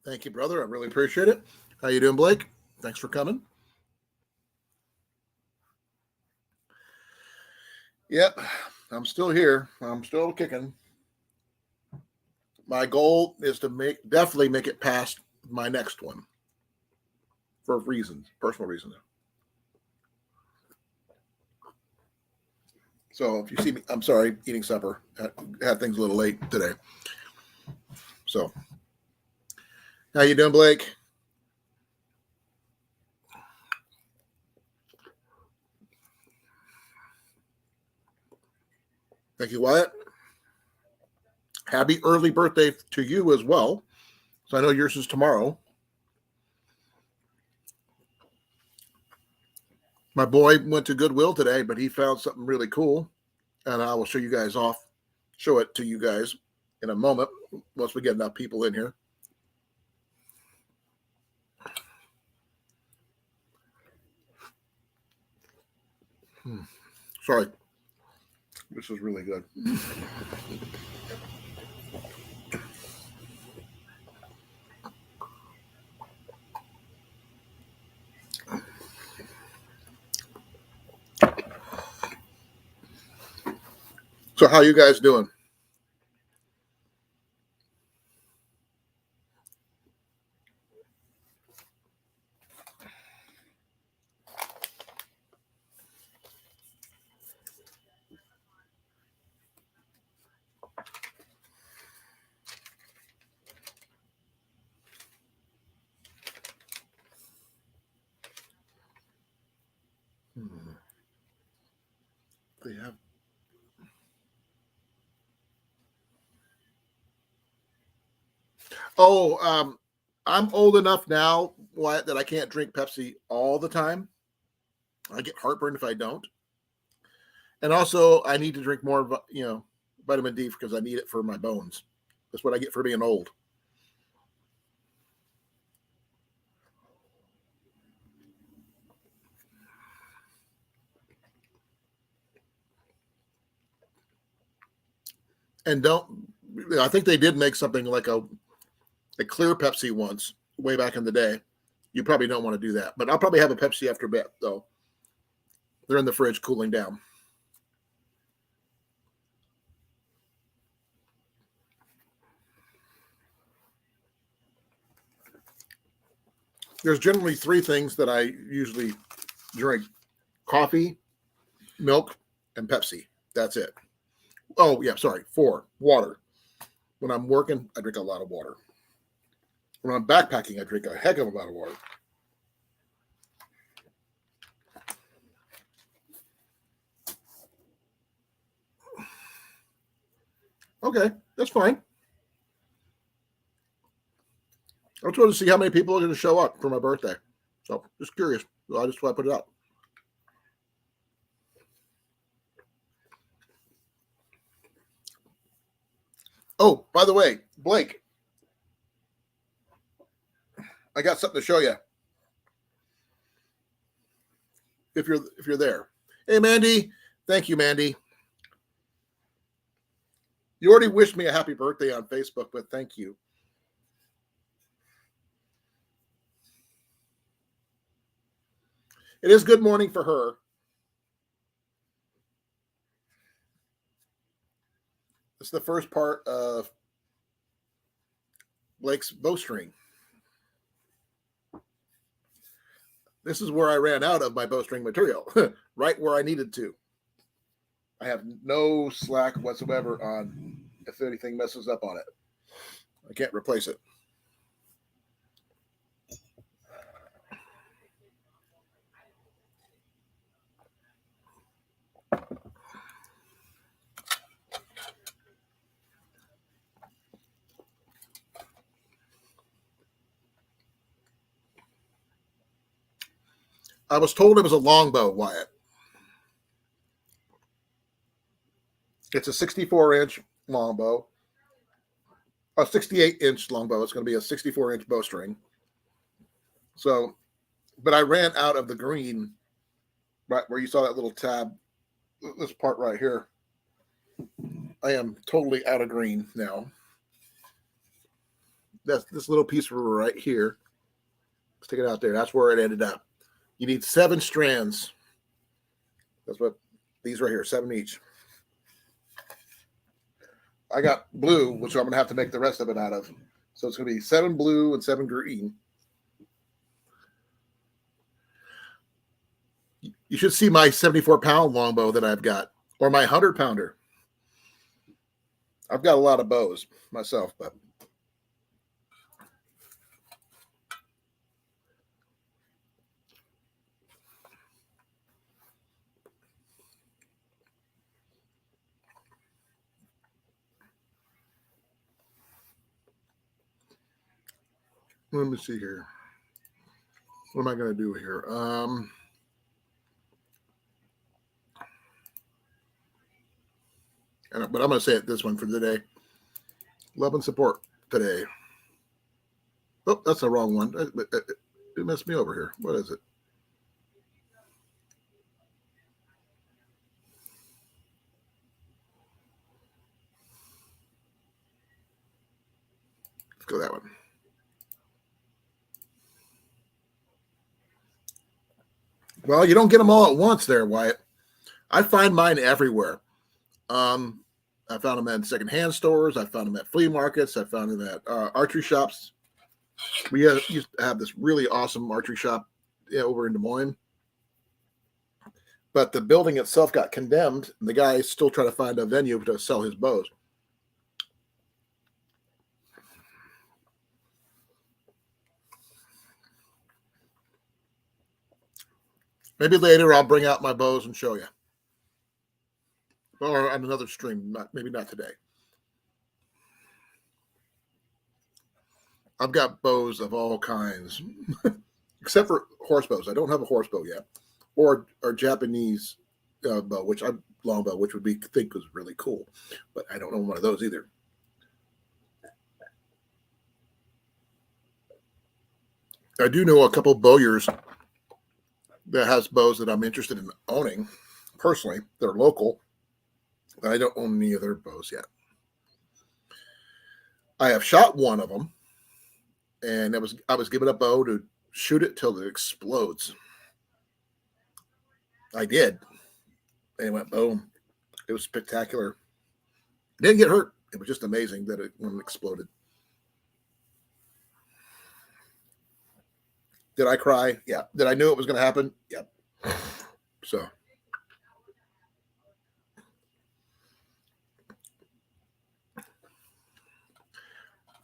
Thank you, brother. I really appreciate it. How you doing, Blake? Thanks for coming. Yep, I'm still here. I'm still kicking. My goal is to definitely make it past my next one for reasons, personal reasons. So if you see me, I'm sorry, eating supper. Had things a little late today. So, how you doing, Blake? Thank you, Wyatt. Happy early birthday to you as well. So I know yours is tomorrow. My boy went to Goodwill today, but he found something really cool, and I will show it to you guys in a moment once we get enough people in here. Sorry. This is really good. So how you guys doing? They have. Oh, I'm old enough now, Wyatt, that I can't drink Pepsi all the time. I get heartburn if I don't, and also I need to drink more, vitamin D because I need it for my bones. That's what I get for being old. And I think they did make something like a clear Pepsi once, way back in the day. You probably don't want to do that, but I'll probably have a Pepsi after bed, though. They're in the fridge cooling down. There's generally three things that I usually drink: coffee, milk, and Pepsi. That's it. Oh, yeah, sorry. Four, water. When I'm working, I drink a lot of water. When I'm backpacking, I drink a heck of a lot of water. Okay, that's fine. I just want to see how many people are going to show up for my birthday. So, just curious. So I just want to put it up. Oh, by the way, Blake, I got something to show you. If you're there. Hey, Mandy. Thank you, Mandy. You already wished me a happy birthday on Facebook, but thank you. It is good morning for her. It's the first part of Blake's bowstring. This is where I ran out of my bowstring material, right where I needed to. I have no slack whatsoever on if anything messes up on it. I can't replace it. I was told it was a longbow, Wyatt. It's a 64-inch longbow, a 68-inch longbow. It's going to be a 64-inch bowstring. So, but I ran out of the green, right where you saw that little tab, this part right here. I am totally out of green now. that's this little piece right here. Let's take it out there. That's where it ended up. You need 7 strands. That's what these right here, 7 each. I got blue, which I'm going to have to make the rest of it out of. So it's going to be 7 blue and 7 green. You should see my 74-pound longbow that I've got, or my 100-pounder. I've got a lot of bows myself, but let me see here. What am I going to do here? But I'm going to say it this one for today. Love and support today. Oh, that's the wrong one. It messed me over here. What is it? Let's go that one. Well, you don't get them all at once there, Wyatt. I find mine everywhere. I found them at secondhand stores. I found them at flea markets. I found them at archery shops. We used to have this really awesome archery shop over in Des Moines. But the building itself got condemned. And the guy is still trying to find a venue to sell his bows. Maybe later I'll bring out my bows and show you. Or on another stream, maybe not today. I've got bows of all kinds, except for horse bows. I don't have a horse bow yet, or Japanese bow, longbow, which would think was really cool, but I don't own one of those either. I do know a couple bowyers that has bows that I'm interested in owning personally. They're local, but I don't own any of their bows yet. I have shot one of them, and I was given a bow to shoot it till it explodes. I did. And it went boom. It was spectacular. It didn't get hurt. It was just amazing that when it exploded. Did I cry? Yeah. Did I know it was going to happen? Yep. So.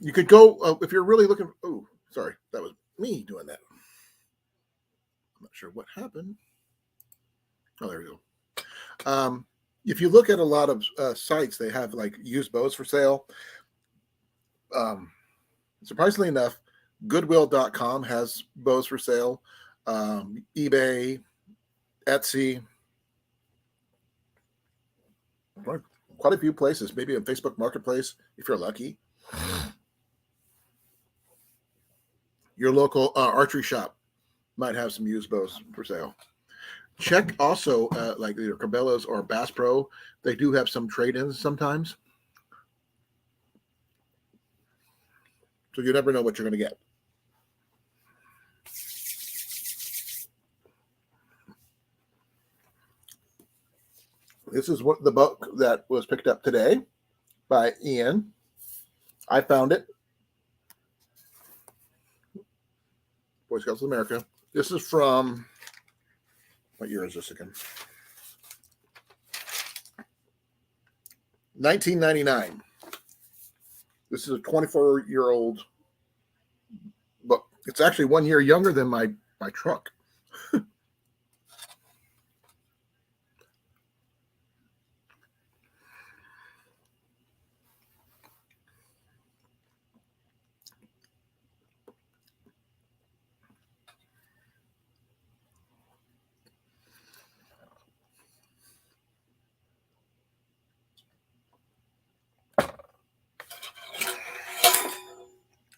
You could go, if you're really looking. Oh, sorry. That was me doing that. I'm not sure what happened. Oh, there we go. If you look at a lot of sites, they have like used bows for sale. Surprisingly enough, Goodwill.com has bows for sale. eBay, Etsy, quite a few places. Maybe a Facebook Marketplace if you're lucky. Your local archery shop might have some used bows for sale. Check also like either Cabela's or Bass Pro. They do have some trade-ins sometimes. So you never know what you're going to get. This is what the book that was picked up today by Ian. I found it. Boy Scouts of America. This is from, what year is this again? 1999. This is a 24-year-old book. It's actually 1 year younger than my truck.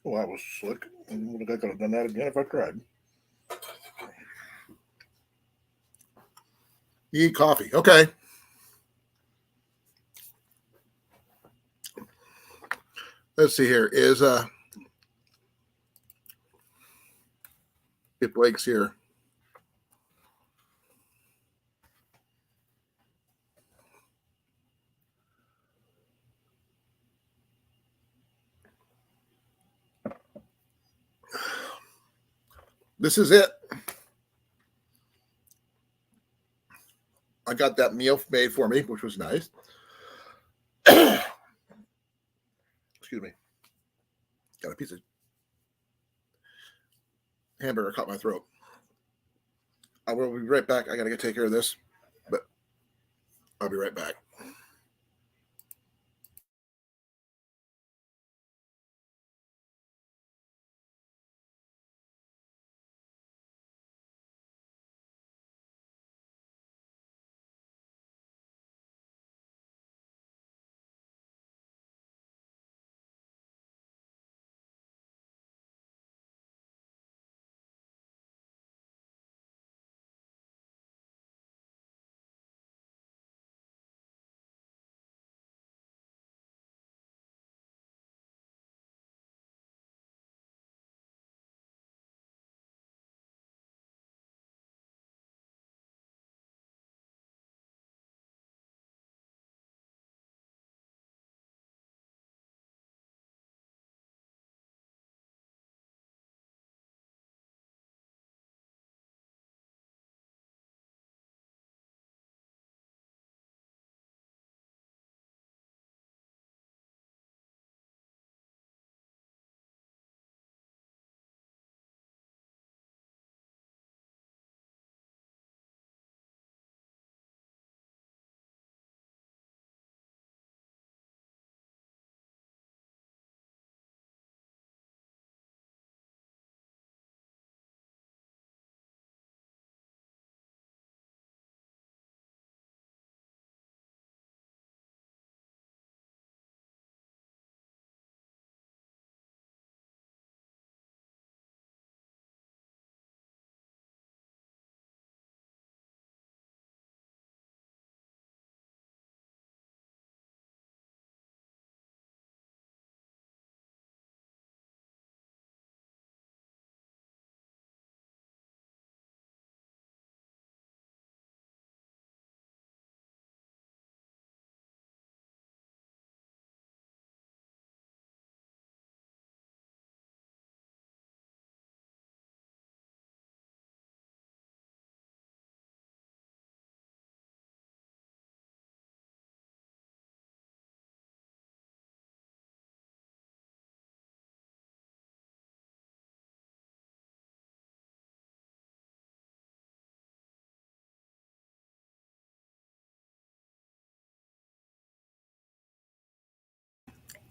Well, that was slick. I could have done that again if I tried. You eat coffee. Okay. Let's see here. If Blake's here. This is it. I got that meal made for me, which was nice. Excuse me. Got a piece of hamburger caught my throat. I will be right back. I got to take care of this, but I'll be right back.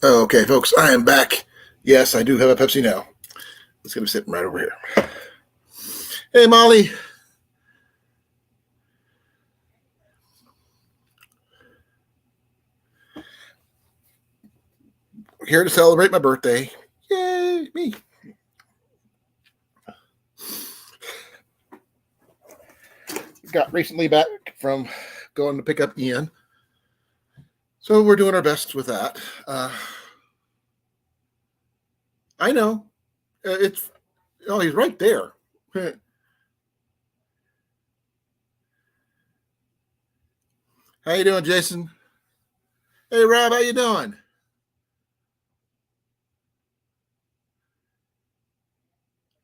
Okay, folks, I am back. Yes, I do have a Pepsi now. It's going to be sitting right over here. Hey, Molly. Here to celebrate my birthday. Yay, me. Got recently back from going to pick up Ian. So we're doing our best with that. I know. He's right there. How you doing, Jason? Hey, Rob, how you doing?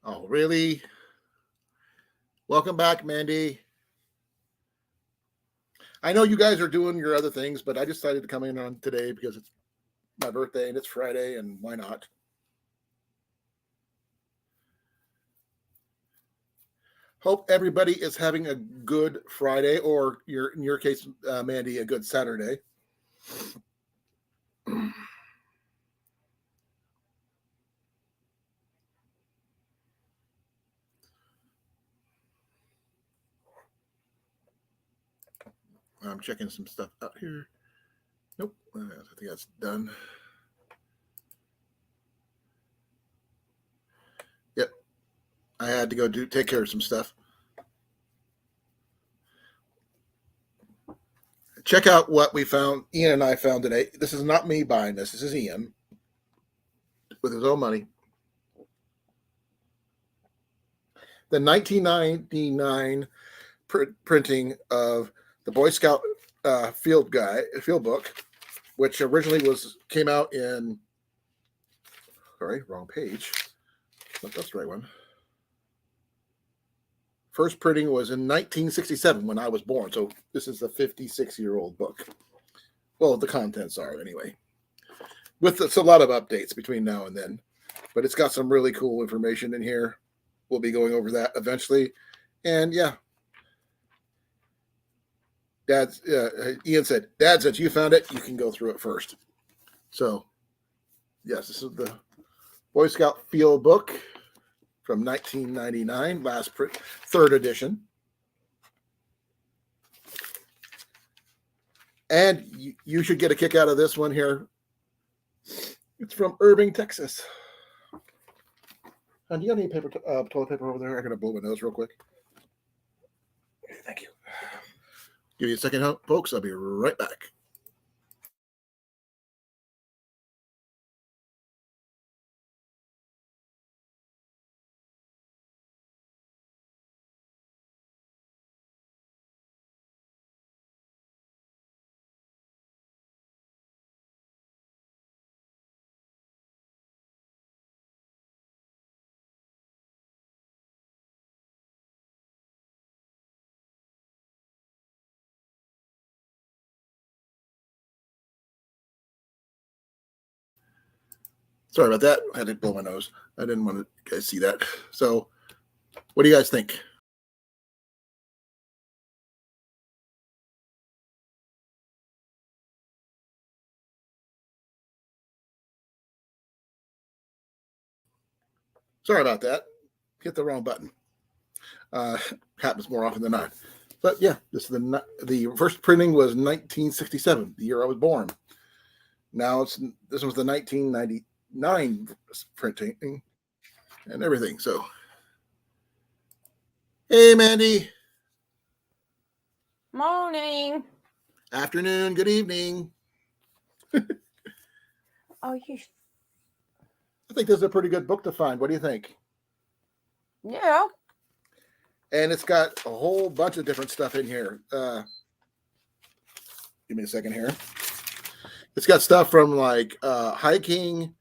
Oh, really? Welcome back, Mandy. I know you guys are doing your other things, but I decided to come in on today because it's my birthday and it's Friday, and why not? Hope everybody is having a good Friday, or in your case, Mandy, a good Saturday. I'm checking some stuff out here. Nope, I think that's done. Yep, I had to go take care of some stuff. Check out what we found. Ian and I found today. This is not me buying this. This is Ian with his own money. the 1999 printing of the Boy Scout field book, which originally came out in. Sorry, wrong page. That's the right one. First printing was in 1967 when I was born. So this is a 56-year-old book. Well, the contents are anyway. It's a lot of updates between now and then, but it's got some really cool information in here. We'll be going over that eventually. And yeah, Ian said, Dad, since you found it, you can go through it first. So yes, this is the Boy Scout Field Book from 1999, last print, third edition. And you should get a kick out of this one here. It's from Irving, Texas. And do you have any toilet paper over there? I'm going to blow my nose real quick. Thank you. Give you a second, folks. I'll be right back. Sorry about that. I had to blow my nose. I didn't want you guys to see that. So, what do you guys think? Sorry about that. Hit the wrong button. Happens more often than not. But yeah, this is the first printing was 1967, the year I was born. Now this was the 1999 printing and everything. So, hey, Mandy. Morning. Afternoon. Good evening. Oh, I think this is a pretty good book to find. What do you think? Yeah. And it's got a whole bunch of different stuff in here. Give me a second here. It's got stuff from like hiking,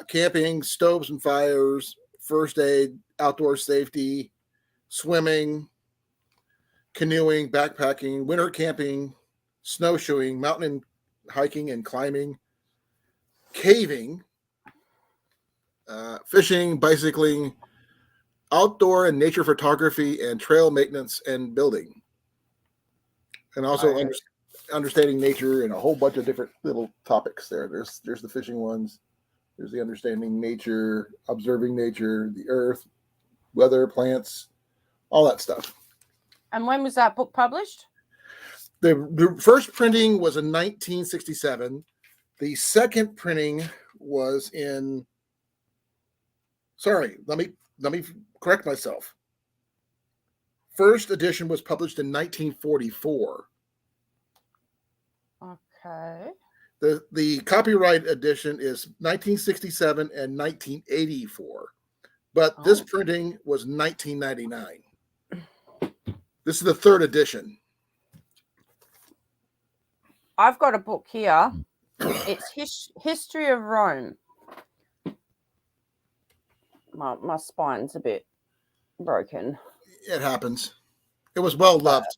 camping, stoves and fires, first aid, outdoor safety, swimming, canoeing, backpacking, winter camping, snowshoeing, mountain hiking and climbing, caving, fishing, bicycling, outdoor and nature photography, and trail maintenance and building. And also understanding nature and a whole bunch of different little topics there. There's the fishing ones. There's the understanding nature, observing nature, the earth, weather, plants, all that stuff. And when was that book published? The first printing was in 1967. The second printing was in. Sorry, let me correct myself. First edition was published in 1944. Okay. The copyright edition is 1967 and 1984, but this printing was 1999. This is the third edition. I've got a book here. It's History of Rome. My spine's a bit broken. It happens. It was well loved.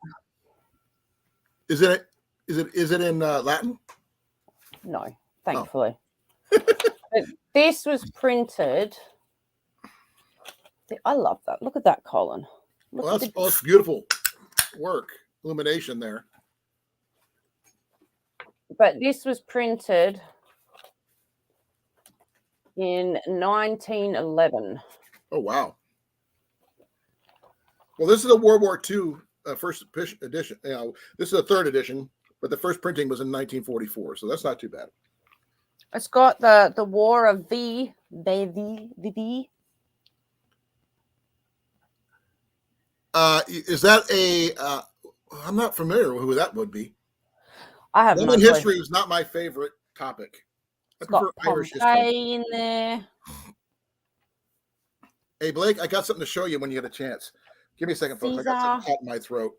Is it in Latin? No, thankfully. But this was printed. I love that. Look at that, Colin. That's beautiful work, illumination there. But this was printed in 1911. Oh, wow. Well, this is a World War II first edition. This is a third edition, but the first printing was in 1944, so that's not too bad. It's got the War of V. Is that a? I'm not familiar with who that would be. I have Roman history is not my favorite topic. It's got Pompeii in there. Hey, Blake, I got something to show you when you get a chance. Give me a second, folks. I got something caught in my throat.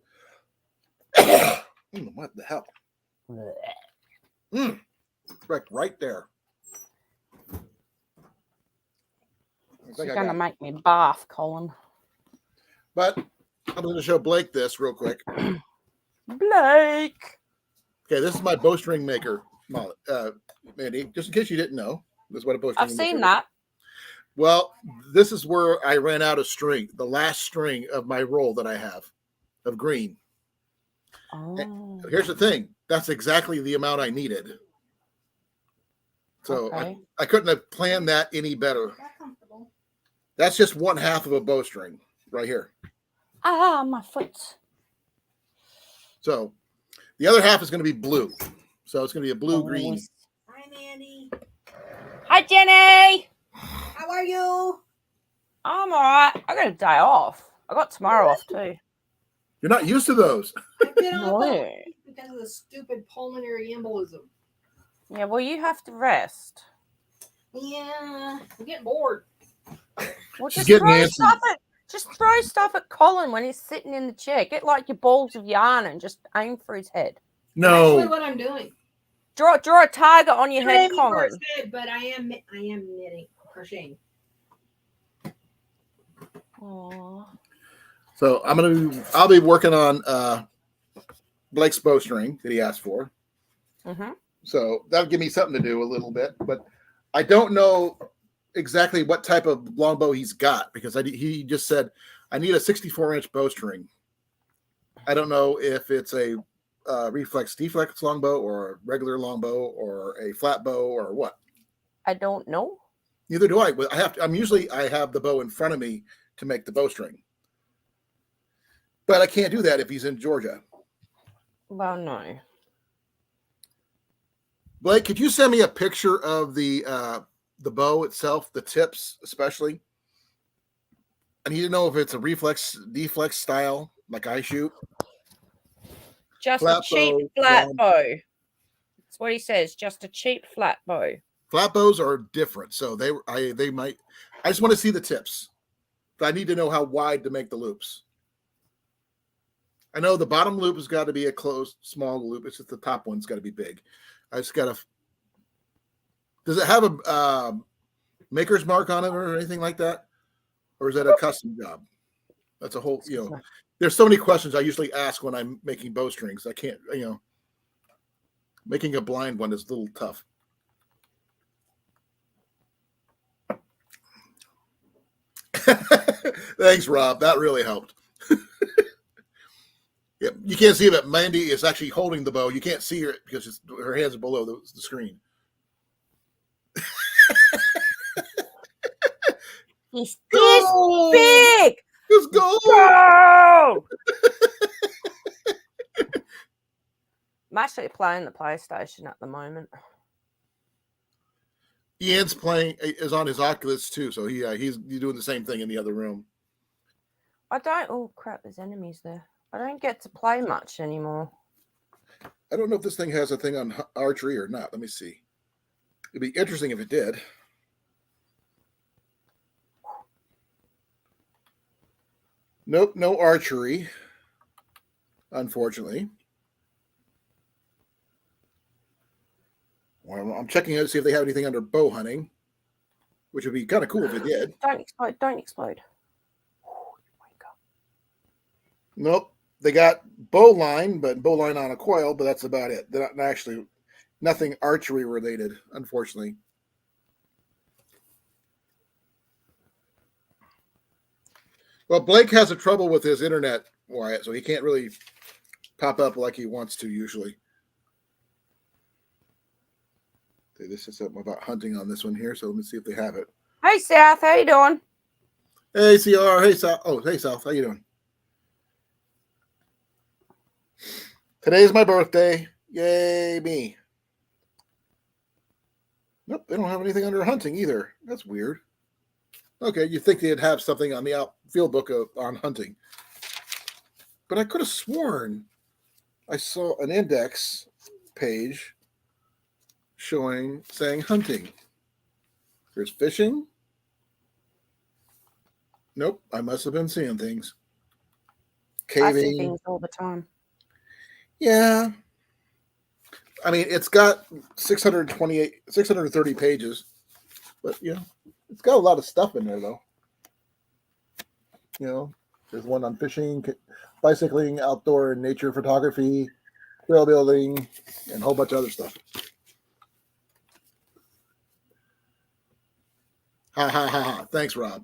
What the hell? Right there. You're going to make me barf, Colin. But I'm going to show Blake this real quick. Blake! Okay, this is my bowstring maker, Mandy. Just in case you didn't know, this is what a bowstring maker is. I've seen that. Well, this is where I ran out of string, the last string of my roll that I have of green. Oh. Here's the thing. That's exactly the amount I needed. So okay. I couldn't have planned that any better. That's just one half of a bowstring right here. Ah, my foot. So the other half is going to be blue. So it's going to be a blue-green. Hi, Mandy. Hi, Jenny. How are you? I'm all right. I got a day off. I got tomorrow off too. You're not used to those. I've been off all No. week because of the stupid pulmonary embolism. Yeah, well, you have to rest. Yeah, I'm getting bored. Well, She's just getting throw antsy. stuff at Colin when he's sitting in the chair. Get like your balls of yarn and just aim for his head. No. That's what I'm doing. Draw a target on your Not head, aiming for Colin. his head, but I am knitting, crocheting. Aww. So I'll be working on Blake's bowstring that he asked for. Mm-hmm. So that'll give me something to do a little bit, but I don't know exactly what type of longbow he's got because he just said I need a 64-inch bowstring. I don't know if it's a reflex deflex longbow or a regular longbow or a flat bow or what. I don't know. Neither do I. I have the bow in front of me to make the bowstring, but I can't do that if he's in Georgia. Well, no. Blake, could you send me a picture of the bow itself, the tips especially? I need to know if it's a reflex deflex style like I shoot. Just Flat a cheap bow, flat long- bow. That's what he says. Just a cheap flat bow. Flat bows are different, so they might. I just want to see the tips. I need to know how wide to make the loops. I know the bottom loop has got to be a closed, small loop. It's just the top one's got to be big. I just got to. Does it have a maker's mark on it or anything like that, or is that a custom job? That's a whole. There's so many questions I usually ask when I'm making bowstrings. I can't. Making a blind one is a little tough. Thanks, Rob. That really helped. Yeah, you can't see it, but Mandy is actually holding the bow. You can't see her because her hands are below the screen. He's this big. Let's go. Go! I'm actually playing the PlayStation at the moment. Ian's is on his Oculus too, so he's doing the same thing in the other room. Oh crap, there's enemies there. I don't get to play much anymore. I don't know if this thing has a thing on archery or not. Let me see. It'd be interesting if it did. Nope, no archery, unfortunately. Well, I'm checking out to see if they have anything under bow hunting, which would be kind of cool if it did. Don't explode. Don't explode. Nope. They got bow line on a coil, but that's about it. They're not actually nothing archery related, unfortunately. Well, Blake has a trouble with his internet, Wyatt, so he can't really pop up like he wants to usually. Okay, this is something about hunting on this one here, so let me see if they have it. Hey, South, how you doing? Hey, CR. Hey, South. Oh, hey, South. How you doing? Today's my birthday. Yay, me. Nope, they don't have anything under hunting either. That's weird. Okay, you'd think they'd have something on the field book on hunting. But I could have sworn I saw an index page saying hunting. There's fishing. Nope, I must have been seeing things. I see Caving. things all the time. Yeah. I mean, it's got 630 pages, but it's got a lot of stuff in there, though. There's one on fishing, bicycling, outdoor and nature photography, trail building, and a whole bunch of other stuff. Ha ha ha ha. Thanks, Rob.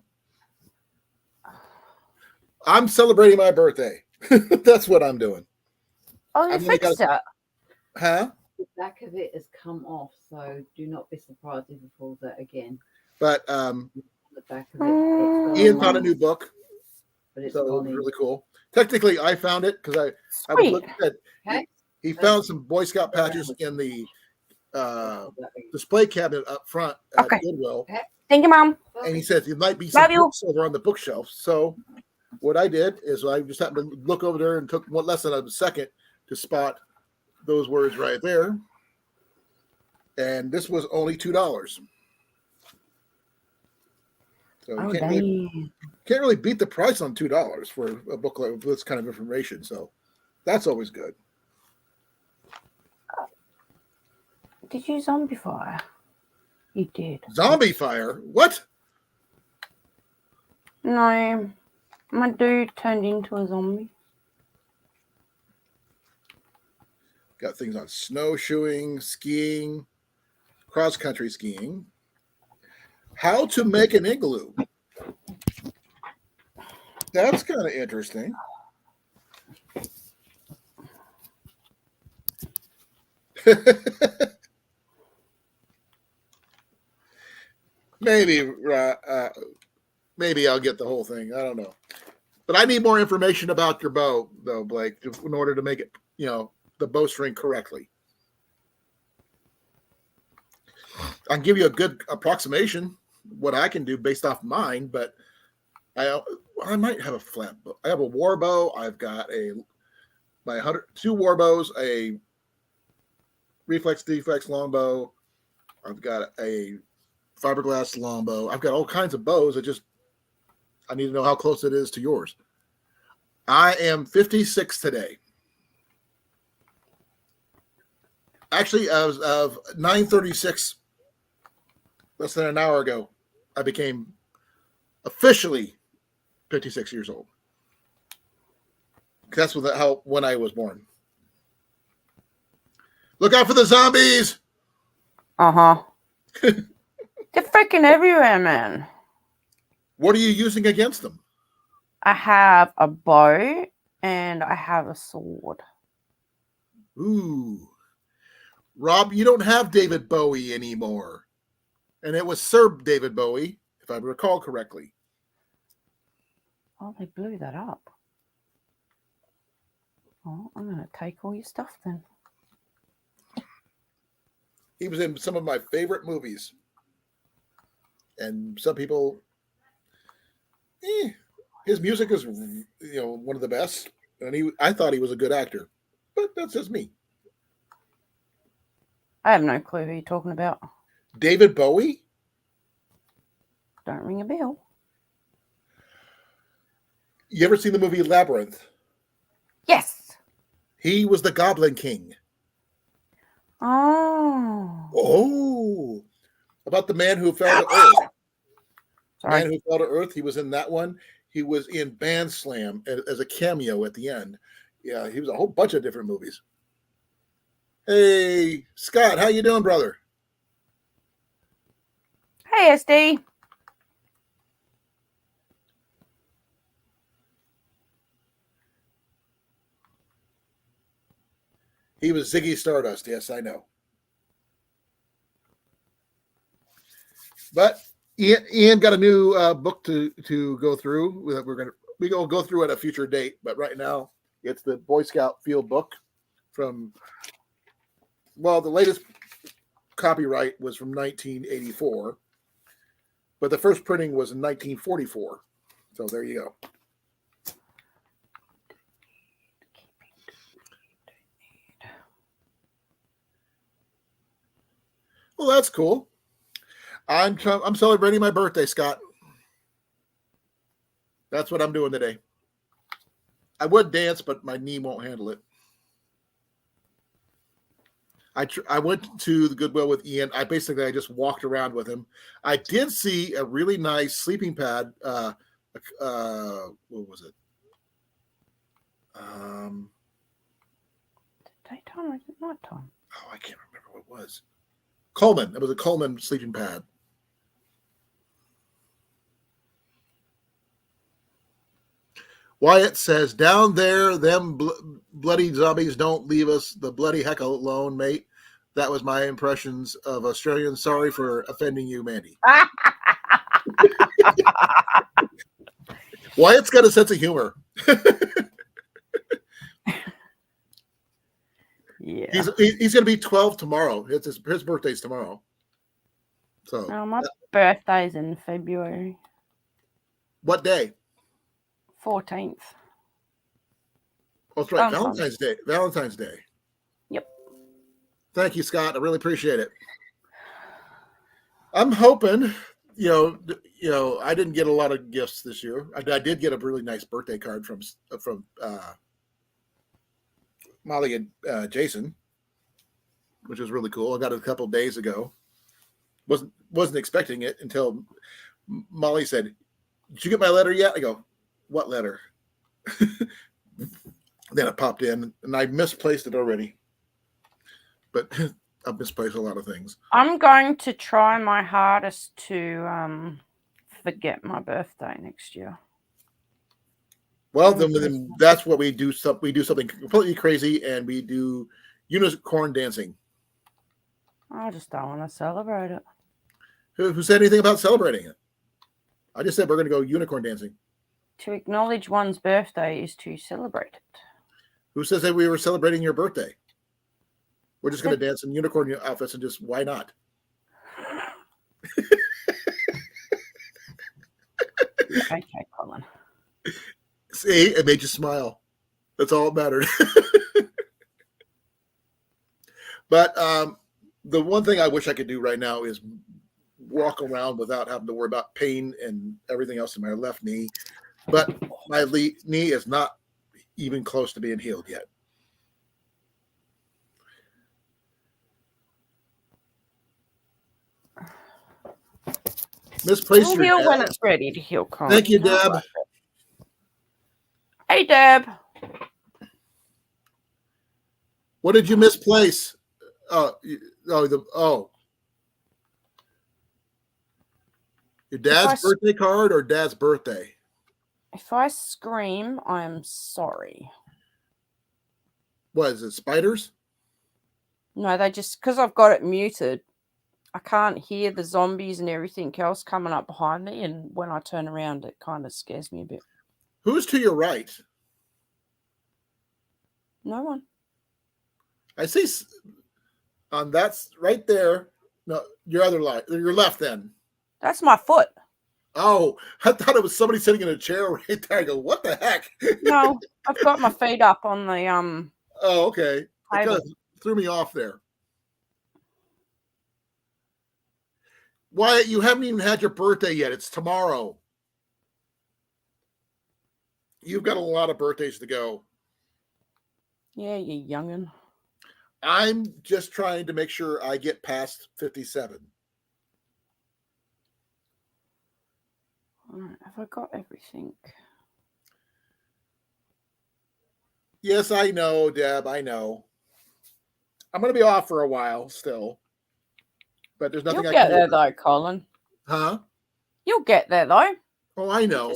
I'm celebrating my birthday. That's what I'm doing. Oh, you I've only fixed got it. Huh? The back of it has come off, so do not be surprised if it falls out again. But The back of it, Ian found a new book, but it's so it was gone in. really cool. Technically, I found it because I was Sweet. looking at. Okay. He found some Boy Scout patches in the display cabinet up front at Okay. Goodwill, Thank you, Mom. and he said there might be some Love you. books over on the bookshelf. So what I did is I just happened to look over there and took one less than a second to spot those words right there. And this was only $2. So you Oh, can't really beat the price on $2 for a book like this kind of information. So that's always good. Did you zombie fire? You did. Zombie fire? What? No. My dude turned into a zombie. Got things on snowshoeing, skiing, cross-country skiing. How to make an igloo. That's kind of interesting. Maybe I'll get the whole thing. I don't know. But I need more information about your bow, though, Blake, in order to make it, the bowstring correctly. I can give you a good approximation what I can do based off mine, but I might have a flat bow. I have a war bow. I've got two war bows, a reflex deflex longbow. I've got a fiberglass longbow. I've got all kinds of bows. I need to know how close it is to yours. I am 56 today. Actually, as of 9:36, less than an hour ago, I became officially 56 years old. That's when I was born. Look out for the zombies! Uh-huh. They're freaking everywhere, man. What are you using against them? I have a bow and I have a sword. Ooh. Rob, you don't have David Bowie anymore. And it was Sir David Bowie, if I recall correctly. Oh, they blew that up. Oh, I'm going to take all your stuff then. He was in some of my favorite movies. And some people, his music is, one of the best. And I thought he was a good actor. But that's just me. I have no clue who you're talking about. David Bowie? Don't ring a bell. You ever seen the movie Labyrinth? Yes. He was the Goblin King. Oh. Oh. About the man who fell to Earth. Sorry. Man Who Fell to Earth. He was in that one. He was in Band Slam as a cameo at the end. Yeah, he was a whole bunch of different movies. Hey, Scott, how you doing, brother? Hey, SD. He was Ziggy Stardust. Yes, I know. But Ian got a new book to go through. We'll go through at a future date. But right now, it's the Boy Scout Field Book from. Well, the latest copyright was from 1984, but the first printing was in 1944. So there you go. Well, that's cool. I'm celebrating my birthday, Scott. That's what I'm doing today. I would dance, but my knee won't handle it. I went to the Goodwill with Ian. I just walked around with him. I did see a really nice sleeping pad. What was it? Daytime or is it nighttime? Oh, I can't remember what it was. Coleman. It was a Coleman sleeping pad. Wyatt says, down there, them bloody zombies don't leave us the bloody heck alone, mate. That was my impressions of Australians. Sorry for offending you, Mandy. Wyatt's got a sense of humor. Yeah. He's going to be 12 tomorrow. It's his birthday's tomorrow. So Oh, my birthday's in February what day? 14th. Oh, that's right. Valentine's. Valentine's Day. Yep. Thank you, Scott. I really appreciate it. I'm hoping, I didn't get a lot of gifts this year. I did get a really nice birthday card from Molly and Jason, which was really cool. I got it a couple of days ago. Wasn't expecting it until Molly said, "Did you get my letter yet?" I go, "What letter?" Then it popped in, and I misplaced it already. But I've misplaced a lot of things. I'm going to try my hardest to forget my birthday next year. Well, then that's what we do. We do something completely crazy, and we do unicorn dancing. I just don't want to celebrate it. Who said anything about celebrating it? I just said we're going to go unicorn dancing. To acknowledge one's birthday is to celebrate it. Who says that we were celebrating your birthday? We're just going to dance in unicorn outfits and just, why not? Okay, Colin. See, it made you smile. That's all that mattered. But the one thing I wish I could do right now is walk around without having to worry about pain and everything else in my left knee. But my knee is not even close to being healed yet. Misplaced It'll your heal when Deb. it's ready to heal, Colin. Thank you, Deb. Hey, Deb. What did you misplace? Your dad's birthday card or dad's birthday? If I scream, I'm sorry. What is it, spiders? No, they just, because I've got it muted, I can't hear the zombies and everything else coming up behind me. And when I turn around, it kind of scares me a bit. Who's to your right? No one. I see on that's right there. No, your other your left then. That's my foot. Oh, I thought it was somebody sitting in a chair right there. I go, what the heck? No, I've got my feet up on the Oh, okay. It kind table. of threw me off there. Wyatt, you haven't even had your birthday yet. It's tomorrow. You've got a lot of birthdays to go. Yeah, you youngin. I'm just trying to make sure I get past 57. All right, have I got everything? Yes, I know, Deb. I know. I'm going to be off for a while still. But there's nothing You'll I get can there do. though, Colin. Huh? You'll get there though. Oh, I know.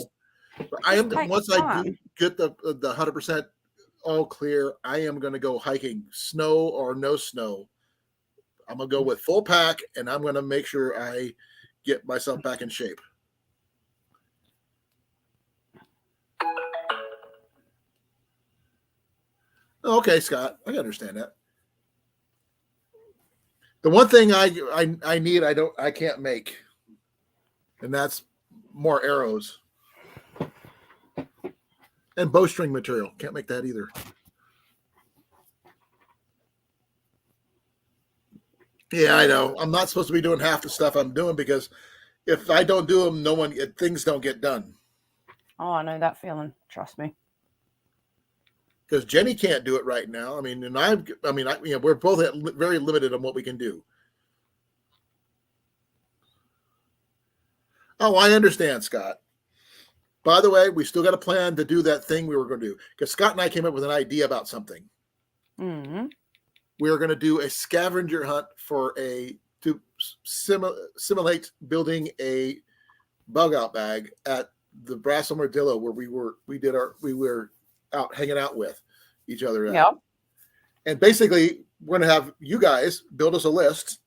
But I am takes once I time. do get the 100% all clear, I am going to go hiking, snow or no snow. I'm going to go with full pack, and I'm going to make sure I get myself back in shape. Okay, Scott, I understand that. The one thing I need, I can't make, and that's more arrows and bowstring material. Can't make that either. Yeah, I know. I'm not supposed to be doing half the stuff I'm doing because if I don't do them, things don't get done. Oh, I know that feeling. Trust me. Because Jenny can't do it right now. I mean, and we're both very limited on what we can do. Oh, I understand, Scott. By the way, we still got a plan to do that thing we were going to do. Because Scott and I came up with an idea about something. Mm-hmm. We were going to do a scavenger hunt to simulate building a bug out bag at the Brass Armadillo where we were out hanging out with each other at. Yeah. And basically, we're going to have you guys build us a list,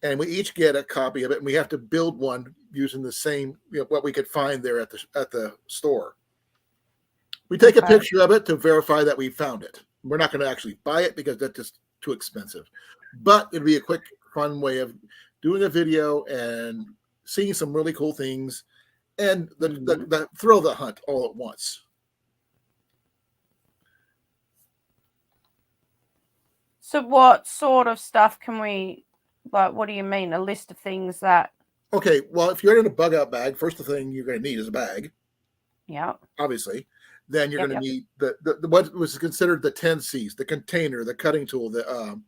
and we each get a copy of it, and we have to build one using the same, what we could find there at the store. We take a picture of it to verify that we found it. We're not going to actually buy it because that's just too expensive. But it'd be a quick, fun way of doing a video and seeing some really cool things and the thrill of the hunt all at once. So what sort of stuff can we, like, what do you mean? A list of things that... Okay, well, if you're in a bug out bag, first thing you're going to need is a bag. Yeah. Obviously. Then you're going to need the what was considered the 10 C's, the container, the cutting tool, the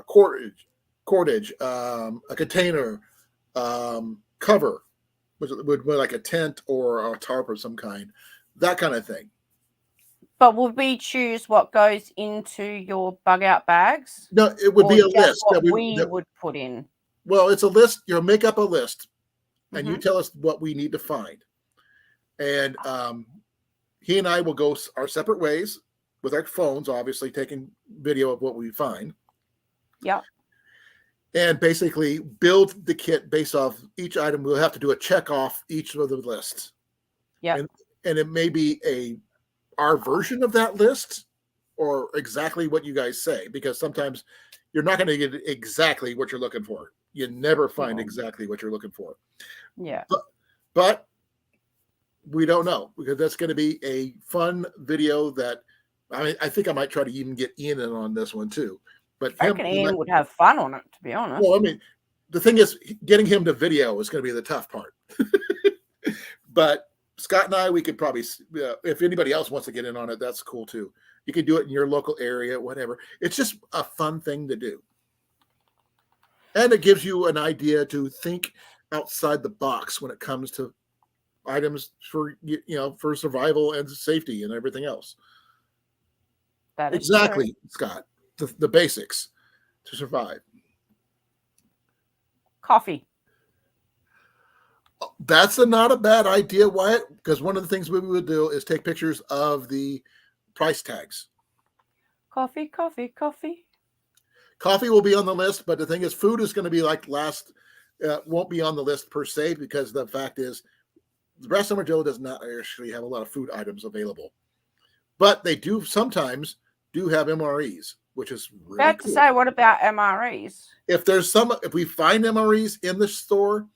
cordage, a container, cover, which would be like a tent or a tarp of some kind, that kind of thing. But would we choose what goes into your bug out bags? No, it would be a list that we would put in. Well, it's a list. You'll make up a list, and you tell us what we need to find. And he and I will go our separate ways with our phones, obviously taking video of what we find. Yeah. And basically build the kit based off each item. We'll have to do a check off each of the lists. Yeah. And it may be our version of that list or exactly what you guys say, because sometimes you're not going to get exactly what you're looking for. You never find exactly what you're looking for. Yeah. But we don't know, because that's going to be a fun video that I think I might try to even get Ian in on this one too. But I reckon Ian would have fun on it, to be honest. Well, I mean, the thing is, getting him to video is going to be the tough part. But Scott and I, we could probably, if anybody else wants to get in on it, that's cool too. You can do it in your local area, whatever. It's just a fun thing to do. And it gives you an idea to think outside the box when it comes to items for survival and safety and everything else. That is exactly, true. Scott. The basics to survive. Coffee. That's not a bad idea, Wyatt, because one of the things we would do is take pictures of the price tags. Coffee, coffee, coffee. Coffee will be on the list, but the thing is, food is going to be like last, won't be on the list per se, because the fact is, the Brass Armadillo does not actually have a lot of food items available. But they do sometimes have MREs, which is really About cool. to say, what about MREs? If we find MREs in the store,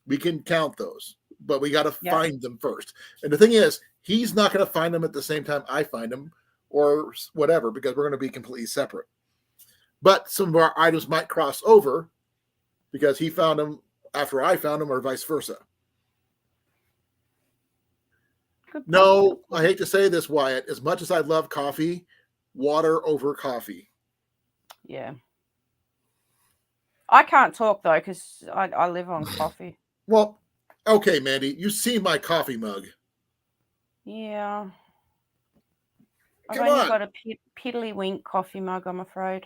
we can count those, but we got to find them first. And the thing is, he's not going to find them at the same time I find them or whatever, because we're going to be completely separate. But some of our items might cross over because he found them after I found them, or vice versa. No, I hate to say this, Wyatt, as much as I love coffee, water over coffee. Yeah. I can't talk though, because I live on coffee. Well, okay, Mandy, you see my coffee mug. Yeah. I've Come only on. got a piddly-wink coffee mug, I'm afraid,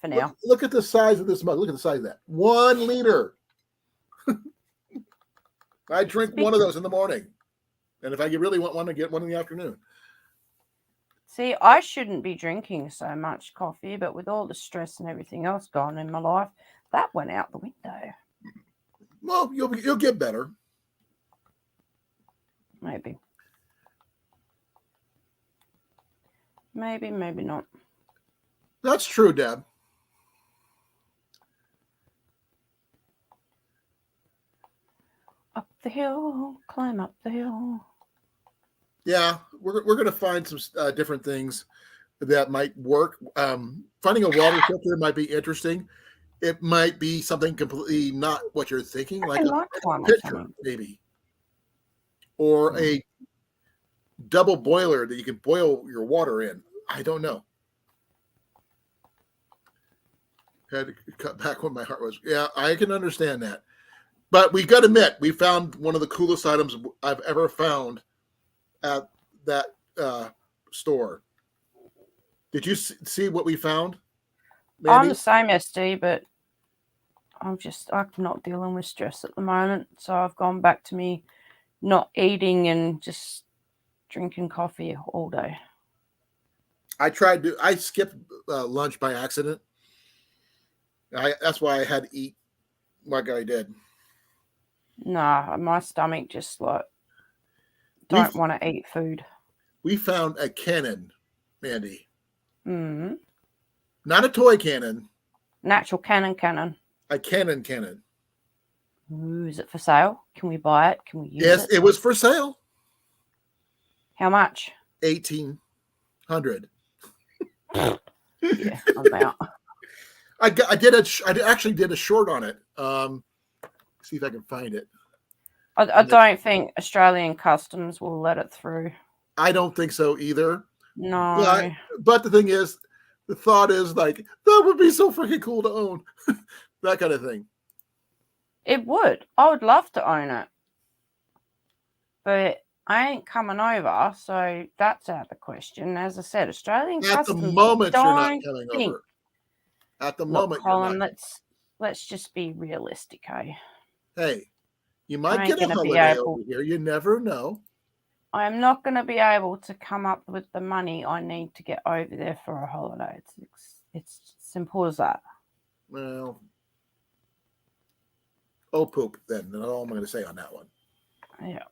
for now. Look at the size of this mug. Look at the size of that. 1 liter. I drink one of those in the morning. And if I really want one, I get one in the afternoon. See, I shouldn't be drinking so much coffee, but with all the stress and everything else going in my life, that went out the window. Well, you'll get better. Maybe. Maybe not. That's true, Deb. Up the hill, climb up the hill. Yeah, we're going to find some different things that might work. Finding a water filter might be interesting. It might be something completely not what you're thinking, like a pitcher, maybe. or a double boiler that you can boil your water in. I don't know. Had to cut back when my heart was. Yeah, I can understand that. But we got to admit, we found one of the coolest items I've ever found at that store. Did you see what we found, I'm Mandy? the same SD, but I'm not dealing with stress at the moment. So I've gone back to me not eating and just drinking coffee all day. I skipped lunch by accident. That's why I had to eat like I did. Nah, my stomach just like don't want to eat food. We found a cannon, Mandy. Mm. Not a toy cannon. Natural cannon. A cannon. Ooh, is it for sale? Can we buy it? Can we use Yes, it? it was for sale. How much? 1,800. Yeah, I'm out. I actually did a short on it. See if I can find it. I don't think Australian customs will let it through. I don't think so either. No. But the thing is, the thought is like, that would be so freaking cool to own. That kind of thing. It would. I would love to own it. But I ain't coming over, so that's out of the question. As I said, Australian At the customs moment, you're not don't coming think. over. At the Look, moment, Colin, you're not. let's just be realistic, hey? Hey, you I might ain't get a gonna be holiday able- over here. You never know. I am not going to be able to come up with the money I need to get over there for a holiday. It's simple as that. Well, oh poop. Then that's all I'm going to say on that one. Yeah.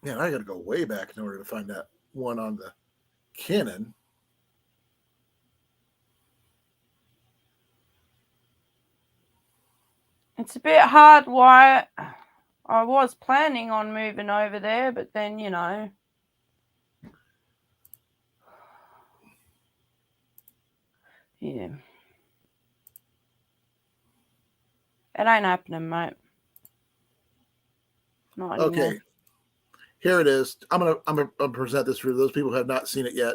Man, I got to go way back in order to find that one on the Canon. It's a bit hard, Wyatt. I was planning on moving over there, but then, yeah. It ain't happening, mate. Not anymore. Okay. Here it is. I'm gonna present this for those people who have not seen it yet.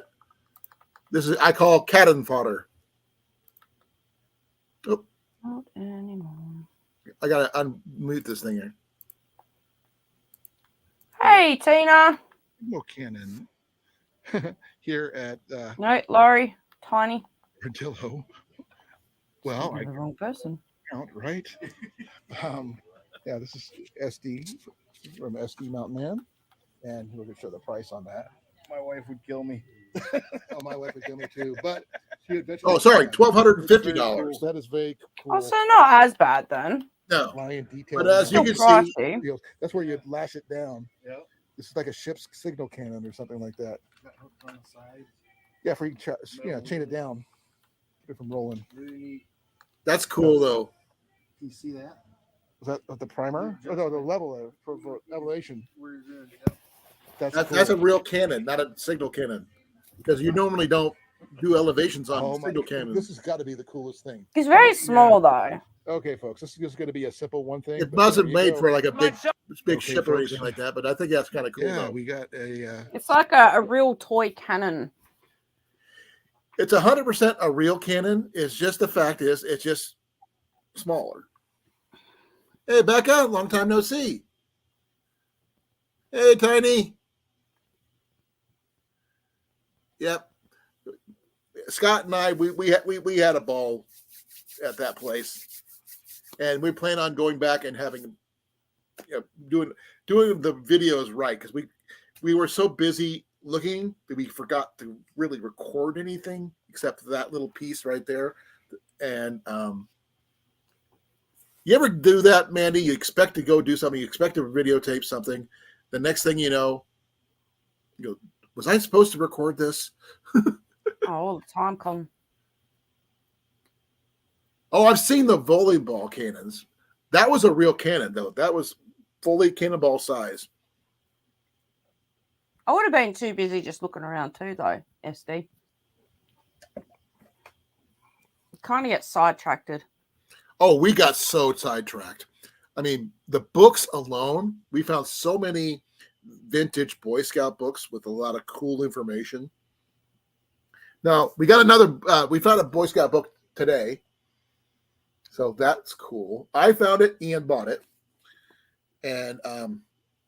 This is I call cannon fodder. Oh, Not anymore. I gotta unmute this thing here. Hey, Tina. No cannon here at No, Laurie. Tiny. Radillo. Well, You're I the wrong person. count right. Yeah, this is SD from SD Mountain Man, and we're gonna show the price on that. My wife would kill me. Oh, my wife would kill me too, but she eventually. Oh, sorry, $1,250. $1,250. That is very cool. Also, not as bad then. No, Lion detail. but as you Still can see, pricey. that's where you lash it down. Yeah. This is like a ship's signal cannon or something like that. On the side. Yeah, for you to chain it down, keep it from rolling. that's cool though. Can you see that? Was that the primer? Oh, no, the level for elevation. That's That's a real cannon, not a signal cannon, because you normally don't do elevations on signal cannons. This has got to be the coolest thing. It's very small, though. Okay, folks, this is just going to be a simple one thing. It wasn't made for like a big Okay, ship or folks. anything like that, but I think that's kind of cool. Yeah, though. we got a. It's like a real toy cannon. It's 100% a real cannon. It's just the fact is it's just smaller. Hey, Becca, long time no see. Hey, Tiny. Yep. Scott and I, we had a ball at that place, and we plan on going back and having, doing the videos right, because we were so busy looking that we forgot to really record anything except that little piece right there. And you ever do that, Mandy? You expect to go do something, you expect to videotape something. The next thing you know, you go, was I supposed to record this? All the time, Colin. Oh, I've seen the volleyball cannons. That was a real cannon, though. That was fully cannonball size. I would have been too busy just looking around too, though, SD. Kind of get sidetracked. Oh, we got so sidetracked. I mean, the books alone, we found so many vintage Boy Scout books with a lot of cool information. Now, we got another, we found a Boy Scout book today. So that's cool. I found it, Ian bought it. And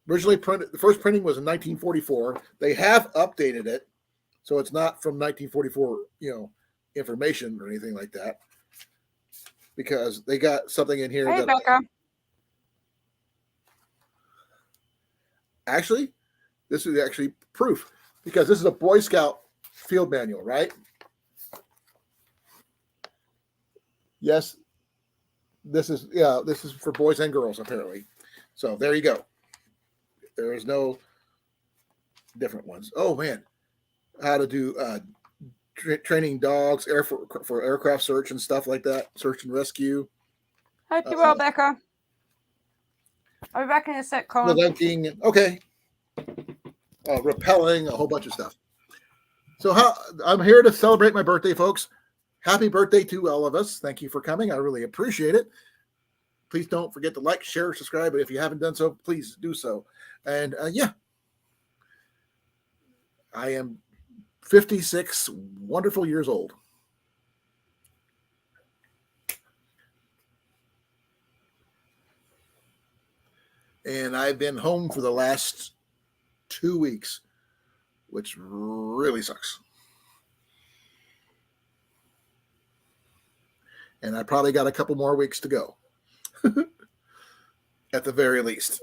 originally printed, the first printing was in 1944. They have updated it. So it's not from 1944, information or anything like that. Because they got something in here Hey, that Becca. actually, this is actually proof because this is a Boy Scout field manual, right? Yes, this is for boys and girls apparently. So there you go. There is no different ones. Oh man, how to do training dogs, for aircraft search and stuff like that, search and rescue. Hope you're well, Becca. I'll be back in a sec, Colin. Relenting, okay. Repelling, a whole bunch of stuff. So I'm here to celebrate my birthday, folks. Happy birthday to all of us. Thank you for coming. I really appreciate it. Please don't forget to like, share, subscribe. But if you haven't done so, please do so. And yeah, I am 56 wonderful years old. And I've been home for the last 2 weeks, which really sucks. And I probably got a couple more weeks to go at the very least.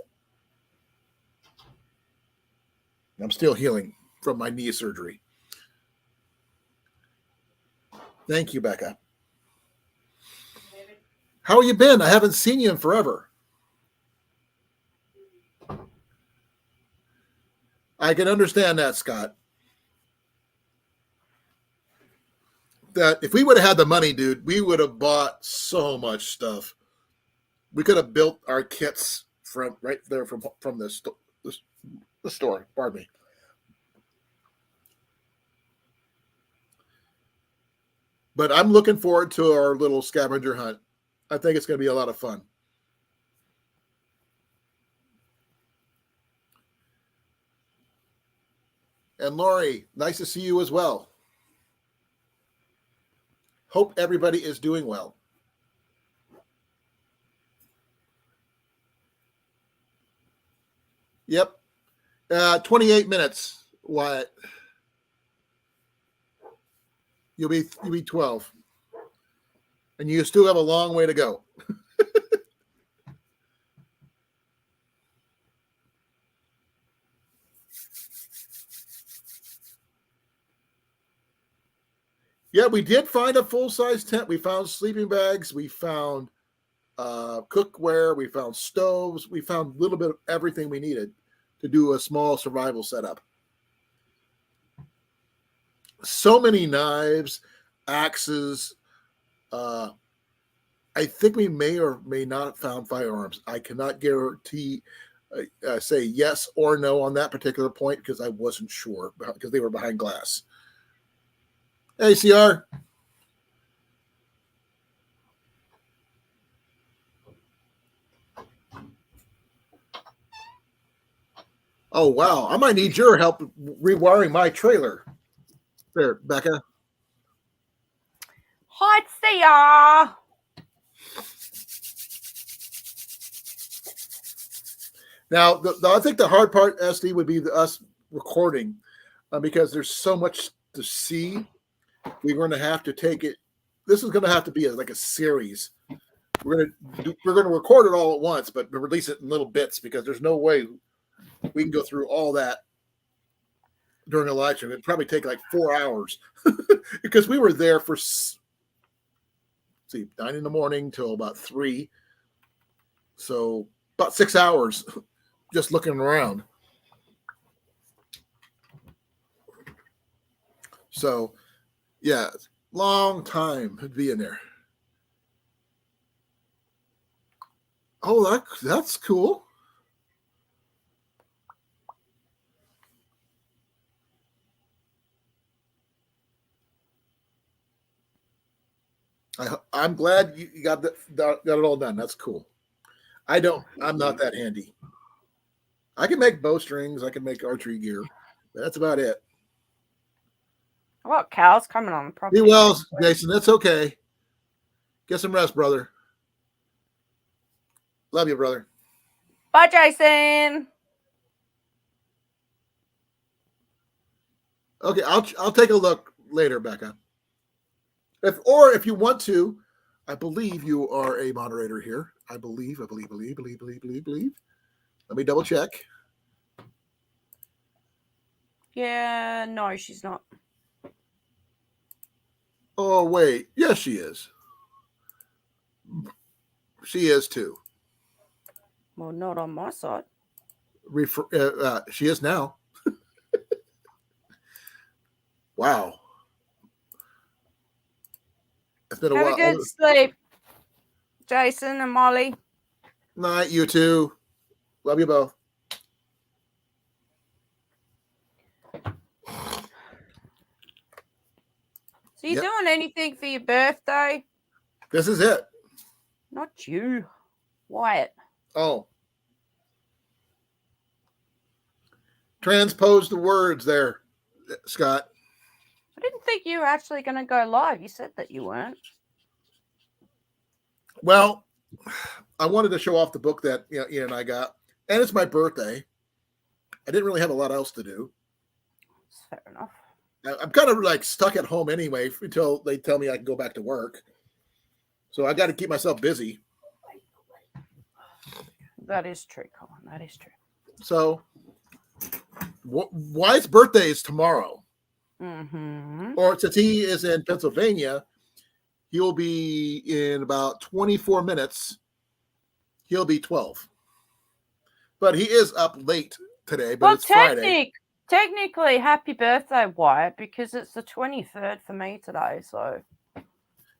I'm still healing from my knee surgery. Thank you, Becca. How have you been? I haven't seen you in forever. I can understand that, Scott. That if we would have had the money, dude, we would have bought so much stuff. We could have built our kits from right there from the store. Pardon me. But I'm looking forward to our little scavenger hunt. I think it's going to be a lot of fun. And Lori, nice to see you as well. Hope everybody is doing well. Yep. 28 minutes, Wyatt. You'll be 12. And you still have a long way to go. Yeah, we did find a full-size tent. We found sleeping bags. We found cookware. We found stoves. We found a little bit of everything we needed to do a small survival setup. So many knives, axes. I think we may or may not have found firearms. I cannot guarantee, say yes or no on that particular point because I wasn't sure because they were behind glass. Hey, CR. Oh, wow. I might need your help rewiring my trailer. There, Becca. Hi, Sia. Now, I think the hard part, SD, would be us recording because there's so much to see. We're going to have to take it. This is going to have to be like a series. We're going to record it all at once, but release it in little bits because there's no way we can go through all that during a live stream. It'd probably take like 4 hours because we were there for 9 in the morning till about 3. So about 6 hours just looking around. So yeah, long time to be in there. Oh, that's cool. I'm glad you got it all done. That's cool. I'm not that handy. I can make bowstrings. I can make archery gear. But that's about it. What cows coming on the Be property? well, Jason. That's okay. Get some rest, brother. Love you, brother. Bye, Jason. Okay, I'll take a look later, Becca. If you want to, I believe you are a moderator here. I believe. Let me double check. Yeah, no, she's not. Oh wait, yes, she is. She is too. Well, not on my side. She is now. Wow. It's been a Have while. a good sleep, Jason and Molly. Night, you two. Love you both. So you Yep. doing anything for your birthday? This is it. Not you, Wyatt. Oh. Transpose the words there, Scott. I didn't think you were actually going to go live. You said that you weren't. Well, I wanted to show off the book that Ian and I got, and it's my birthday. I didn't really have a lot else to do. It's fair enough. I'm kind of like stuck at home anyway until they tell me I can go back to work. So I got to keep myself busy. That is true, Colin. That is true. So Wyatt's birthday is tomorrow. Mm-hmm. Or since he is in Pennsylvania, he'll be in about 24 minutes. He'll be 12. But he is up late today, but it's Friday. Technically, happy birthday, Wyatt, because it's the 23rd for me today. So,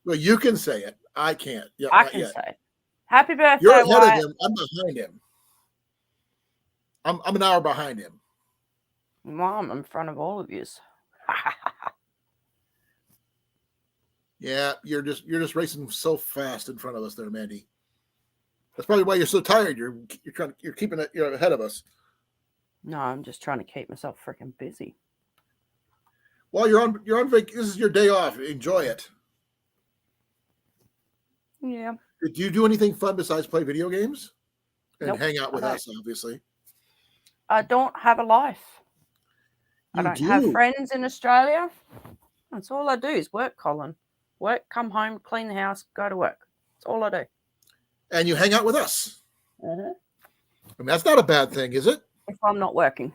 Well, you can say it. I can't. Yeah, I not can yet. say it. Happy birthday, You're ahead Wyatt. of him. I'm behind him. I'm an hour behind him. Mom, I'm in front of all of you. Yeah, you're just racing so fast in front of us there, Mandy. That's probably why you're so tired. You're keeping it. You're ahead of us. No, I'm just trying to keep myself freaking busy. Well, you're on vacation. This is your day off. Enjoy it. Yeah. Do you do anything fun besides play video games and Nope, hang out with I don't. us? Obviously, I don't have a life. I you don't do. have friends in Australia. That's all I do is work, Colin. Work, come home, clean the house, go to work. That's all I do. And you hang out with us. Uh-huh. I mean, that's not a bad thing, is it? If I'm not working.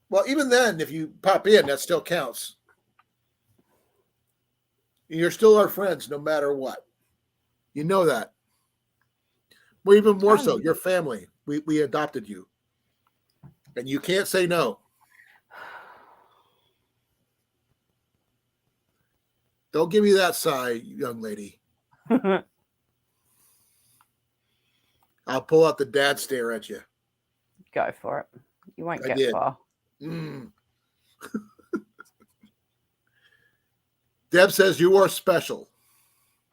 Well, even then, if you pop in, that still counts. You're still our friends, no matter what. You know that. Well, even more so, your family. We adopted you, and you can't say no. Don't give me that sigh, young lady. I'll pull out the dad stare at you. Go for it. You won't I get did. far. Deb says you are special.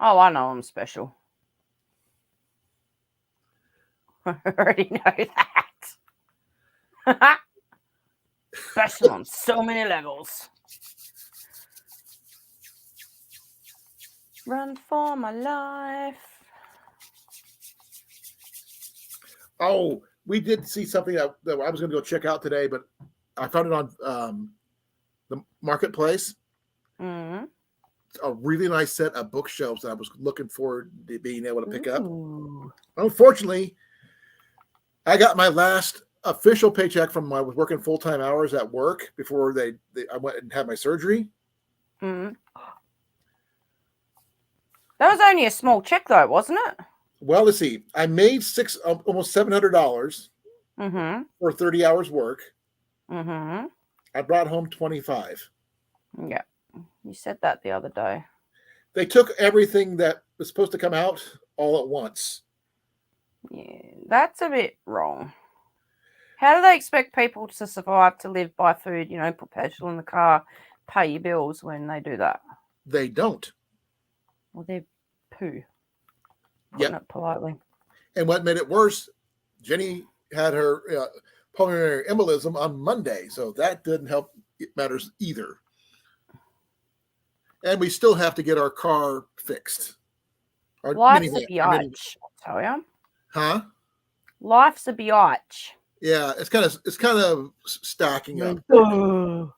Oh, I know I'm special. I already know that. Special on so many levels. Run for my life. Oh, we did see something that I was going to go check out today, but I found it on the marketplace. Mm-hmm. A really nice set of bookshelves that I was looking forward to being able to pick up. Ooh. Unfortunately, I got my last official paycheck from I was working full-time hours at work before I went and had my surgery. Mm-hmm. That was only a small check, though, wasn't it? Well, let's see. I made almost $700 Mm-hmm. for 30 hours work. Mm-hmm. I brought home 25. Yeah. You said that the other day. They took everything that was supposed to come out all at once. Yeah, that's a bit wrong. How do they expect people to survive, to live, buy food, put petrol in the car, pay your bills when they do that? They don't. Well, they're poo. Yep. Putting it politely. And what made it worse, Jenny had her pulmonary embolism on Monday, so that didn't help matters either. And we still have to get our car fixed. Our Life's a minivan, our minivan. biatch, I'll tell you. Huh? Life's a biatch. Yeah, it's kind of stacking up. Ugh.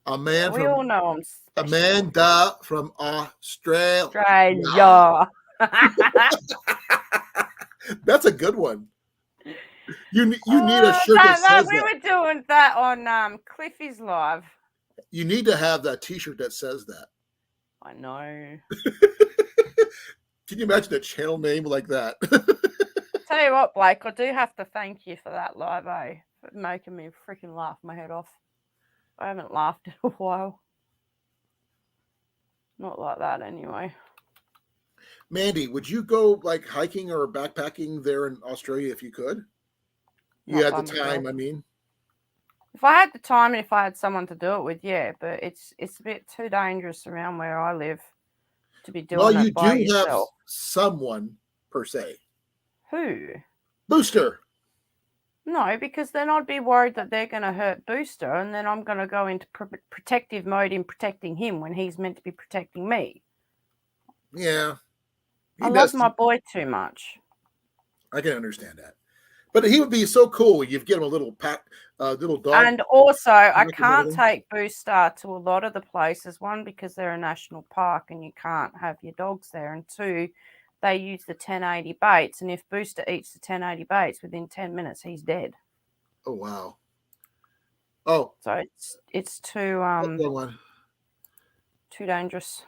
A man We all from know I'm special. Amanda from Australia. Australia. That's a good one. You need a shirt that says We that. were doing that on Cliffy's live. You need to have that T-shirt that says that. I know. Can you imagine a channel name like that? Tell you what, Blake, I do have to thank you for that live, for making me freaking laugh my head off. I haven't laughed in a while. Not like that, anyway. Mandy, would you go like hiking or backpacking there in Australia if you could? You Not had by the time, myself. I mean. If I had the time and if I had someone to do it with, yeah, but it's a bit too dangerous around where I live to be doing Well, you it by do have yourself. someone per se. Who? Booster. No, because then I'd be worried that they're going to hurt Booster, and then I'm going to go into protective mode in protecting him when he's meant to be protecting me. Yeah. I love my boy too much. I can understand that. But he would be so cool. You'd get him a little little dog. And also, I Look can't at him. take Booster to a lot of the places. One, because they're a national park and you can't have your dogs there. And two, they use the 1080 baits. And if Booster eats the 1080 baits, within 10 minutes, he's dead. Oh, wow. Oh, So it's too that one. too dangerous.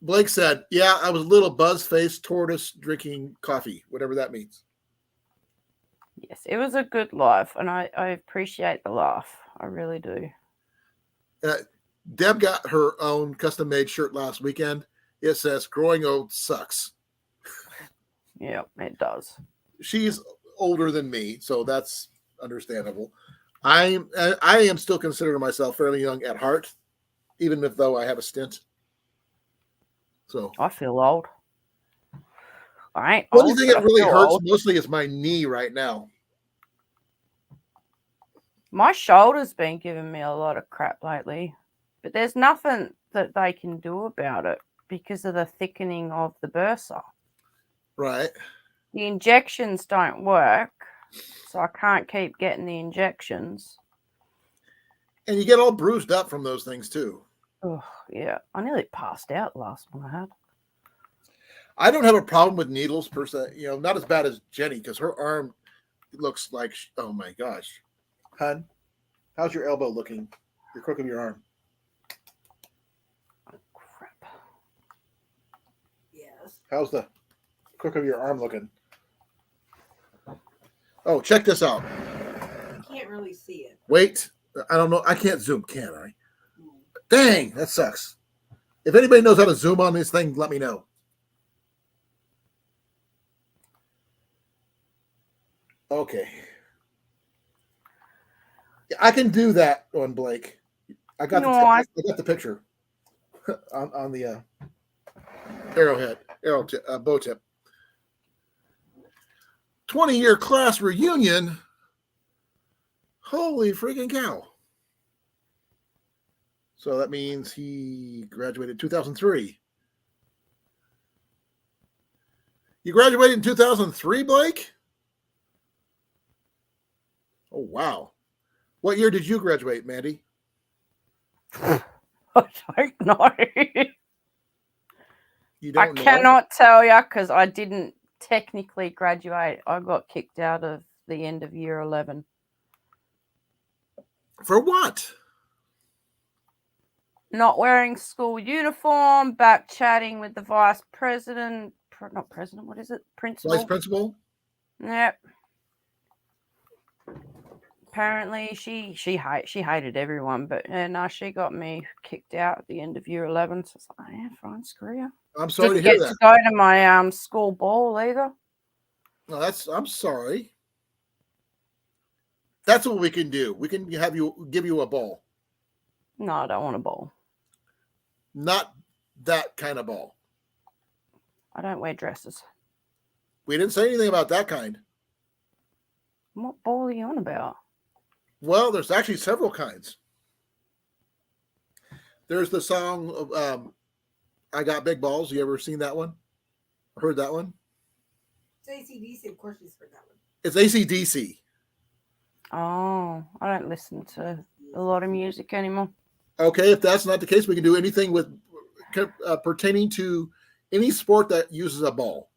Blake said, yeah, I was a little buzz-faced tortoise drinking coffee, whatever that means. Yes, it was a good live, and I appreciate the laugh. I really do. Deb got her own custom-made shirt last weekend. It says, growing old sucks. Yeah, it does. She's older than me, so that's understandable. I am still considering myself fairly young at heart, even if though I have a stint. So I feel old. I ain't the old, only thing but that I really feel hurts old. mostly is my knee right now. My shoulder's been giving me a lot of crap lately, but there's nothing that they can do about it because of the thickening of the bursa. Right. The injections don't work, so I can't keep getting the injections. And you get all bruised up from those things too. Oh, yeah. I nearly passed out last one I had. I don't have a problem with needles per se. You know, not as bad as Jenny because her arm looks like, oh my gosh. Hun, how's your elbow looking? The crook of your arm. Oh, crap. Yes. How's the crook of your arm looking? Oh, check this out. I can't really see it. Wait. I don't know. I can't zoom, can I? Dang, that sucks. If anybody knows how to zoom on this thing, let me know. Okay. Yeah, I can do that on Blake. I got the picture on the bow tip. 20-year class reunion. Holy freaking cow. So that means he graduated in 2003. You graduated in 2003, Blake? Oh, wow. What year did you graduate, Mandy? I don't know. You I don't know? cannot tell you because I didn't technically graduate. I got kicked out of the end of year 11. For what? Not wearing school uniform, back chatting with the vice president. Not president, what is it? Principal. Vice principal? Yep. Apparently, she hated everyone, but no, she got me kicked out at the end of year 11. So it's like, yeah, fine, screw you. I'm sorry Didn't to hear get that. to go to my school ball either. No, I'm sorry. That's what we can do. We can give you a ball. No, I don't want a ball. Not that kind of ball. I don't wear dresses. We didn't say anything about that kind. What ball are you on about? Well, there's actually several kinds. There's the song of I Got Big Balls. You ever seen that one? Heard that one? It's ACDC, of course she's heard that one. It's AC/DC. Oh, I don't listen to a lot of music anymore. Okay, if that's not the case, we can do anything with pertaining to any sport that uses a ball.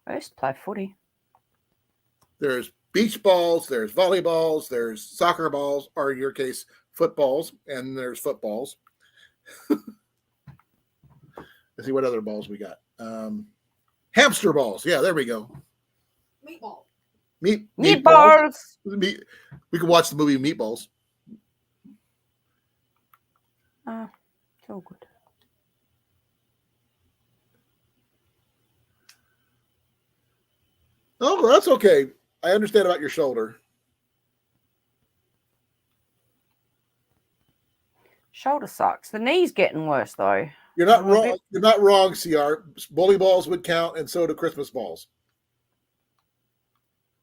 I used to play footy. There's beach balls, there's volleyballs, there's soccer balls, or in your case, footballs, and there's footballs. Let's see what other balls we got. Hamster balls. Yeah, there we go. Meatball. Meatballs. We can watch the movie Meatballs. It's all good. Oh, that's okay. I understand about your shoulder. Shoulder sucks. The knee's getting worse though. You're not I'm a wrong. bit- You're not wrong, CR. Bowling balls would count, and so do Christmas balls.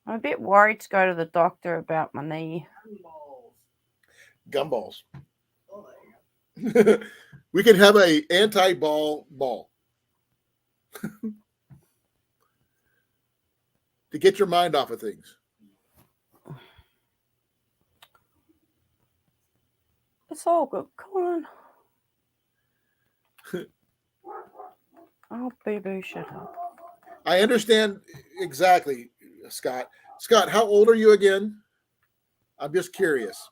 I'm a bit worried to go to the doctor about my knee. Balls. Gumballs. Oh, there you go. We can have a anti-ball ball to get your mind off of things. It's all good. Come on. Oh, boo-boo, shut up. I understand exactly, Scott. Scott, how old are you again? I'm just curious.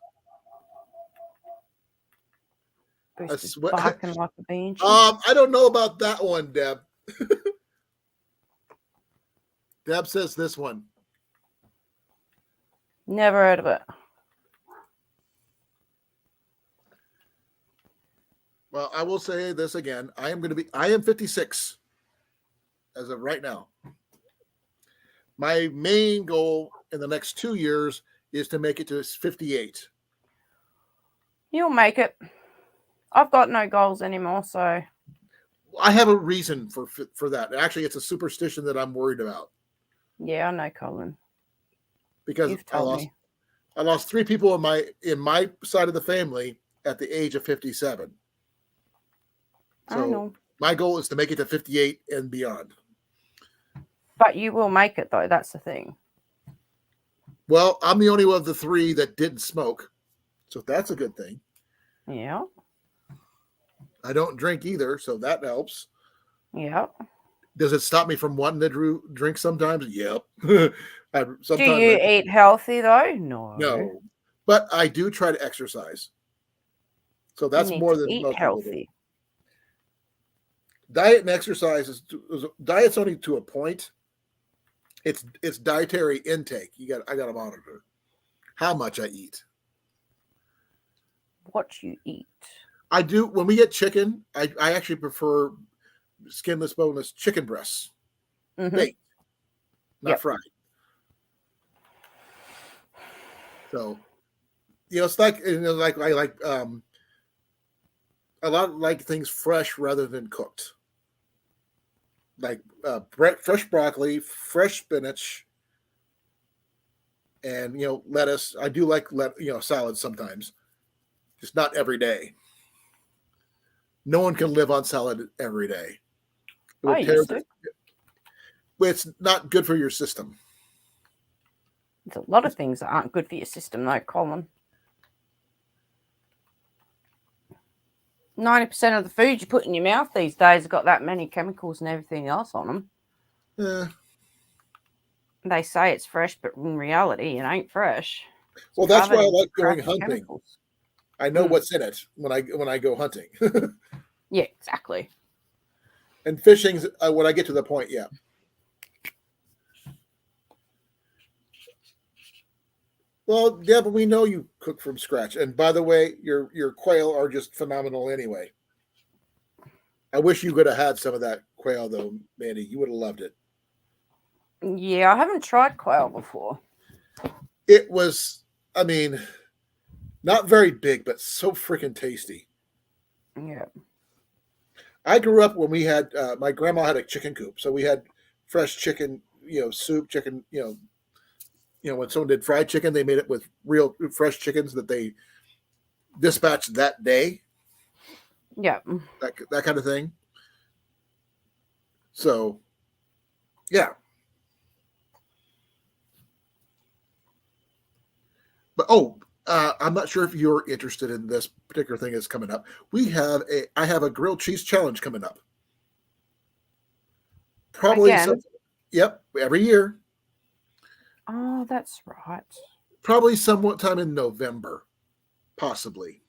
Booster's sweat- barking like a banshee. I don't know about that one, Deb. Deb says this one. Never heard of it. Well, I will say this again. I am 56 as of right now. My main goal in the next 2 years is to make it to 58. You'll make it. I've got no goals anymore, so I have a reason for that. Actually, it's a superstition that I'm worried about yeah, I know, Colin. because You've told me. I lost 3 people in my side of the family at the age of 57. I So know. my goal is to make it to 58 and beyond. But you will make it, though. That's the thing. Well, I'm the only one of the 3 that didn't smoke, so that's a good thing. Yeah. I don't drink either, so that helps. Yeah. Does it stop me from wanting to drink sometimes? Yep. Sometimes Do you eat healthy, though? No. No, but I do try to exercise. So that's you need more to than eat most people do. healthy. Diet and exercise diet's only to a point. It's dietary intake. I got to monitor how much I eat. What you eat. I do when we get chicken. I actually prefer skinless, boneless chicken breasts, Mhm. baked, not Yep. fried. So, it's like I like a lot like things fresh rather than cooked. Like fresh broccoli, fresh spinach, and lettuce. I do like salads sometimes, just not every day. No one can live on salad every day. It would I tear used to. It's not good for your system. There's a lot of things that aren't good for your system, though, Colin. 90% of the food you put in your mouth these days have got that many chemicals and everything else on them. Eh. They say it's fresh, but in reality, it ain't fresh. Well, that's Covered why I in like going crappy hunting. chemicals. I know what's in it when I go hunting. Yeah, exactly. And fishing's when I get to the point, yeah. Well, Deb, we know you cook from scratch. And by the way, your quail are just phenomenal anyway. I wish you could have had some of that quail, though, Mandy. You would have loved it. Yeah, I haven't tried quail before. It was, not very big, but so freaking tasty. Yeah. I grew up when we had my grandma had a chicken coop, so we had fresh chicken, soup, chicken, when someone did fried chicken, they made it with real fresh chickens that they dispatched that day, Yeah. that kind of thing. So, yeah. But I'm not sure if you're interested in this particular thing that's coming up. I have a grilled cheese challenge coming up. Probably Again? Yep, every year. Oh, that's right. Probably somewhat time in November, possibly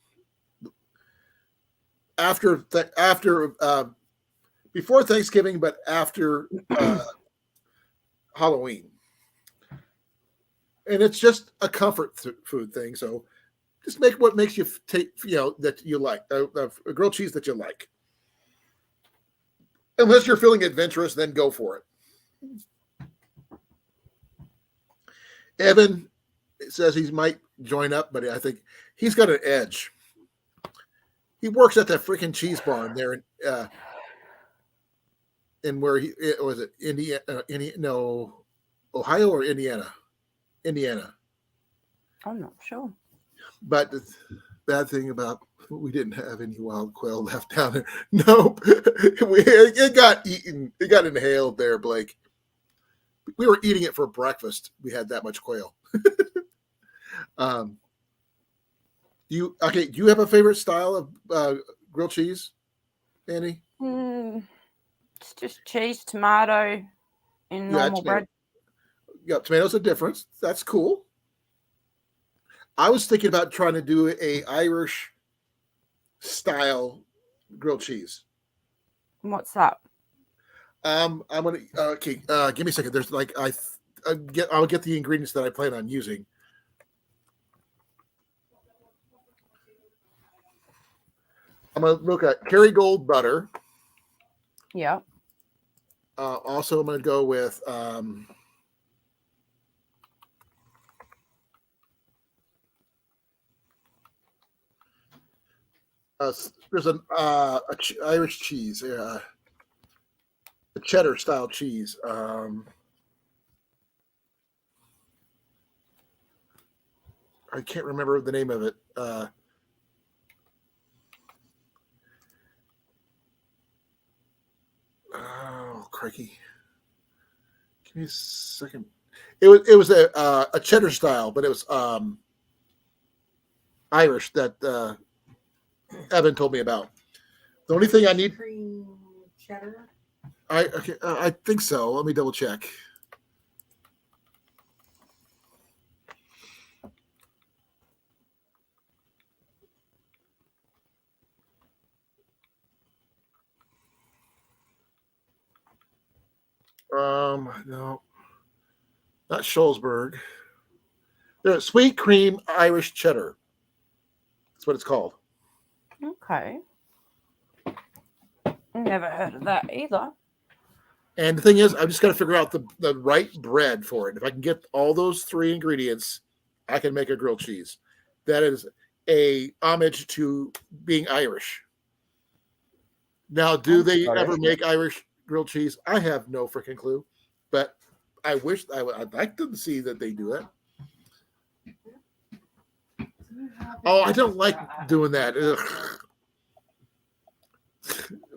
after before Thanksgiving, but after Halloween. And it's just a comfort food thing. So just make what makes you take, that you like, a grilled cheese that you like. Unless you're feeling adventurous, then go for it. Evan says he might join up, but I think he's got an edge. He works at that freaking cheese barn there in where was it, Indiana, Ohio or Indiana? Indiana. I'm not sure. But the bad thing about we didn't have any wild quail left down there. Nope. It got eaten. It got inhaled there, Blake. We were eating it for breakfast. We had that much quail. Do you have a favorite style of grilled cheese, Andy? It's just cheese, tomato, and normal bread. Yeah, tomatoes are different. That's cool. I was thinking about trying to do a Irish style grilled cheese. What's that? I'm gonna give me a second. There's like I'll get the ingredients that I plan on using. I'm gonna look at Kerrygold butter. Yeah. Also, I'm gonna go with there's an Irish cheese, a cheddar style cheese. I can't remember the name of it. Oh, crikey! Give me a second. It was a cheddar style, but it was Irish that Evan told me about. The only thing I need Cream cheddar. I think so. Let me double check. No, not Shullsburg. There's sweet cream Irish cheddar. That's what it's called. Okay. Never heard of that either. And the thing is, I've just got to figure out the right bread for it. If I can get all those three ingredients, I can make a grilled cheese. That is a homage to being Irish. Now, do they ever make Irish grilled cheese? I have no freaking clue, but I wish I'd like to see that they do it. Oh, I don't like doing that. Ugh.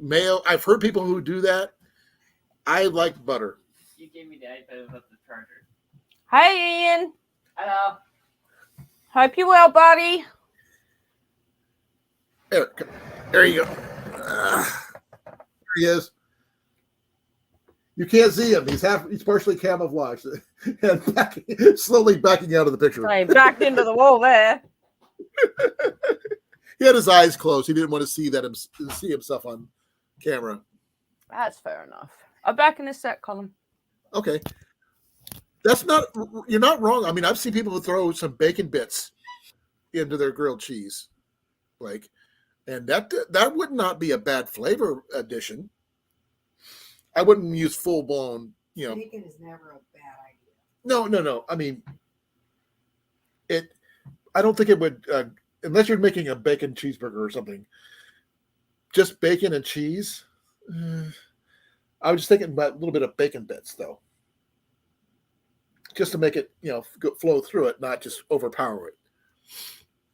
Mayo. I've heard people who do that. I like butter. You gave me the iPad without the charger. Hey, Ian. Hello. Hope you're well, buddy. There you go. There he is. You can't see him. He's partially camouflaged and slowly backing out of the picture. Hey, backed into the wall there. He had his eyes closed. He didn't want to see himself on camera. That's fair enough. I'm back in the set column. Okay. You're not wrong. I mean, I've seen people who throw some bacon bits into their grilled cheese. And that would not be a bad flavor addition. I wouldn't use full blown, Bacon is never a bad idea. No. I mean, I don't think it would, unless you're making a bacon cheeseburger or something. just bacon and cheese. I was just thinking about a little bit of bacon bits, though, just to make it, flow through it, not just overpower it.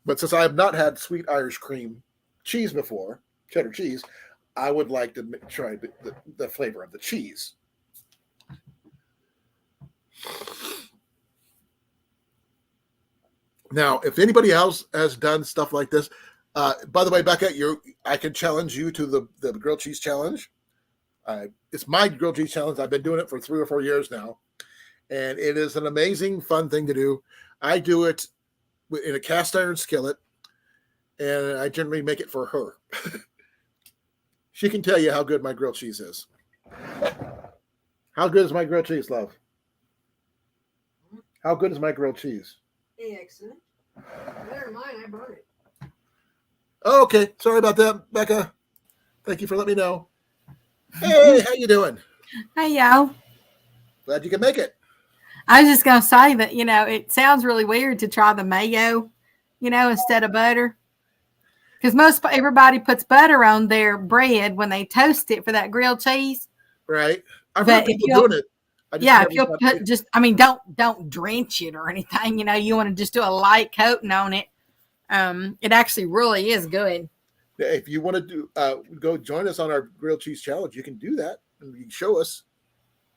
But since I have not had sweet Irish cream cheese before, cheddar cheese, I would like to try the flavor of the cheese. Now, if anybody else has done stuff like this, by the way, Becca, I can challenge you to the grilled cheese challenge. It's my grilled cheese challenge. I've been doing it for 3 or 4 years now, and it is an amazing, fun thing to do. I do it in a cast iron skillet, and I generally make it for her. She can tell you how good my grilled cheese is. How good is my grilled cheese, love? How good is my grilled cheese? Excellent. Better than mine. I burned it. Oh, okay. Sorry about that, Becca. Thank you for letting me know. Hey, how you doing? Hey, y'all. Glad you can make it. I was just going to say that, it sounds really weird to try the mayo, instead of butter. Because everybody puts butter on their bread when they toast it for that grilled cheese. Right. I've heard people doing it. If you'll put don't drench it or anything, you want to just do a light coating on it. It actually really is good. If you want to go join us on our grilled cheese challenge, you can do that and you can show us.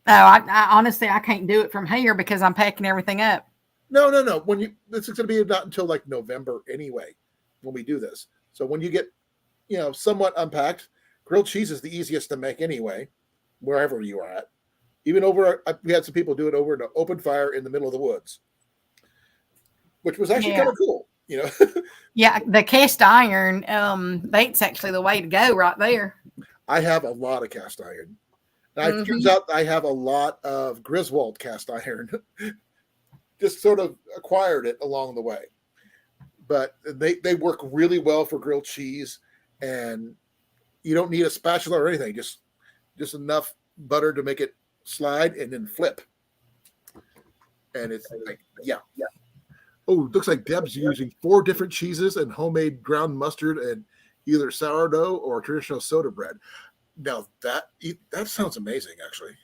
Oh, I honestly, I can't do it from here because I'm packing everything up. No. This is going to be not until like November anyway, when we do this. So when you get, somewhat unpacked, grilled cheese is the easiest to make anyway, wherever you are at. Even we had some people do it over an open fire in the middle of the woods, which was actually kind of cool, Yeah, the cast iron, that's actually the way to go right there. I have a lot of cast iron. Now, it turns out I have a lot of Griswold cast iron. Just sort of acquired it along the way. But they work really well for grilled cheese, and you don't need a spatula or anything. Just enough butter to make it slide and then flip. And it's like, yeah. Oh, it looks like Deb's using 4 different cheeses and homemade ground mustard and either sourdough or traditional soda bread. Now that sounds amazing, actually.